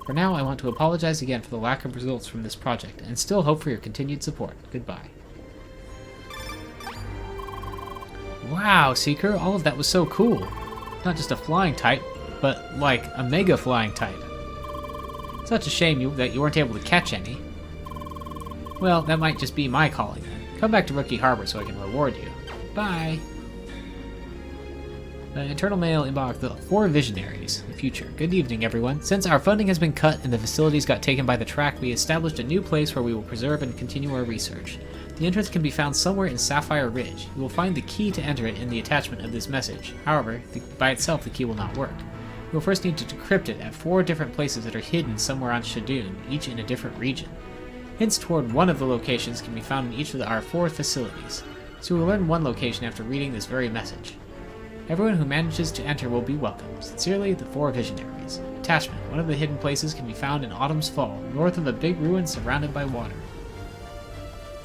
For now, I want to apologize again for the lack of results from this project, and still hope for your continued support. Goodbye. Wow, Seeker, all of that was so cool. Not just a flying type, but like a mega flying type. Such a shame that you weren't able to catch any. Well, that might just be my calling then. Come back to Rookie Harbor so I can reward you. Bye! Internal mail inbox, the 4 Visionaries, the future. Good evening, everyone. Since our funding has been cut and the facilities got taken by the track, we established a new place where we will preserve and continue our research. The entrance can be found somewhere in Sapphire Ridge. You will find the key to enter it in the attachment of this message. However, by itself the key will not work. You will first need to decrypt it at 4 different places that are hidden somewhere on Shadoon, each in a different region. Hints toward one of the locations can be found in each of our 4 facilities, so we will learn one location after reading this very message. Everyone who manages to enter will be welcome. Sincerely, the 4 Visionaries. Attachment. One of the hidden places can be found in Autumn's Fall, north of a big ruin surrounded by water.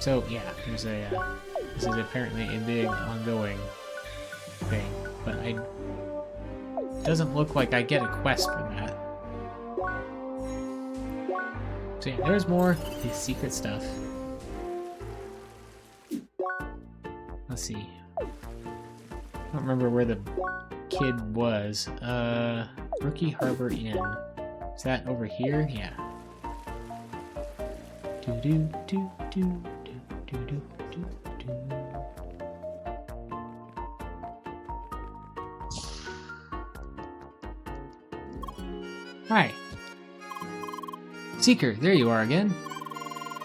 So, yeah, there's a, this is apparently a big ongoing thing, but it doesn't look like I get a quest for that. So yeah, there's more of the secret stuff. Let's see. I don't remember where the kid was. Rookie Harbor Inn. Is that over here? Yeah. Hi. Seeker, there you are again.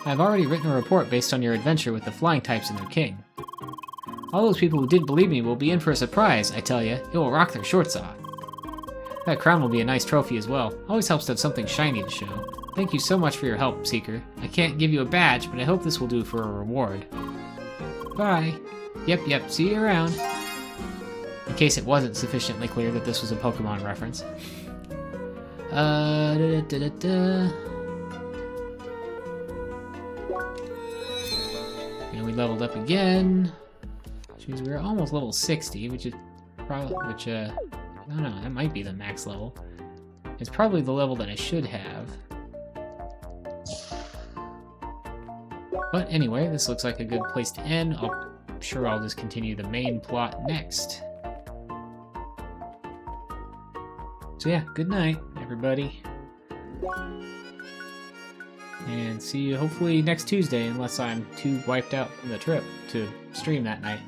I've already written a report based on your adventure with the flying types and their king. All those people who didn't believe me will be in for a surprise, I tell you. It will rock their shorts off. That crown will be a nice trophy as well. Always helps to have something shiny to show. Thank you so much for your help, Seeker. I can't give you a badge, but I hope this will do for a reward. Bye. Yep, see you around. In case it wasn't sufficiently clear that this was a Pokemon reference. And we leveled up again. Which means we're almost level 60, which is probably, I don't know, that might be the max level. It's probably the level that I should have. But anyway, this looks like a good place to end. I'm sure I'll just continue the main plot next. So yeah, good night, everybody. And see you hopefully next Tuesday, unless I'm too wiped out from the trip to stream that night.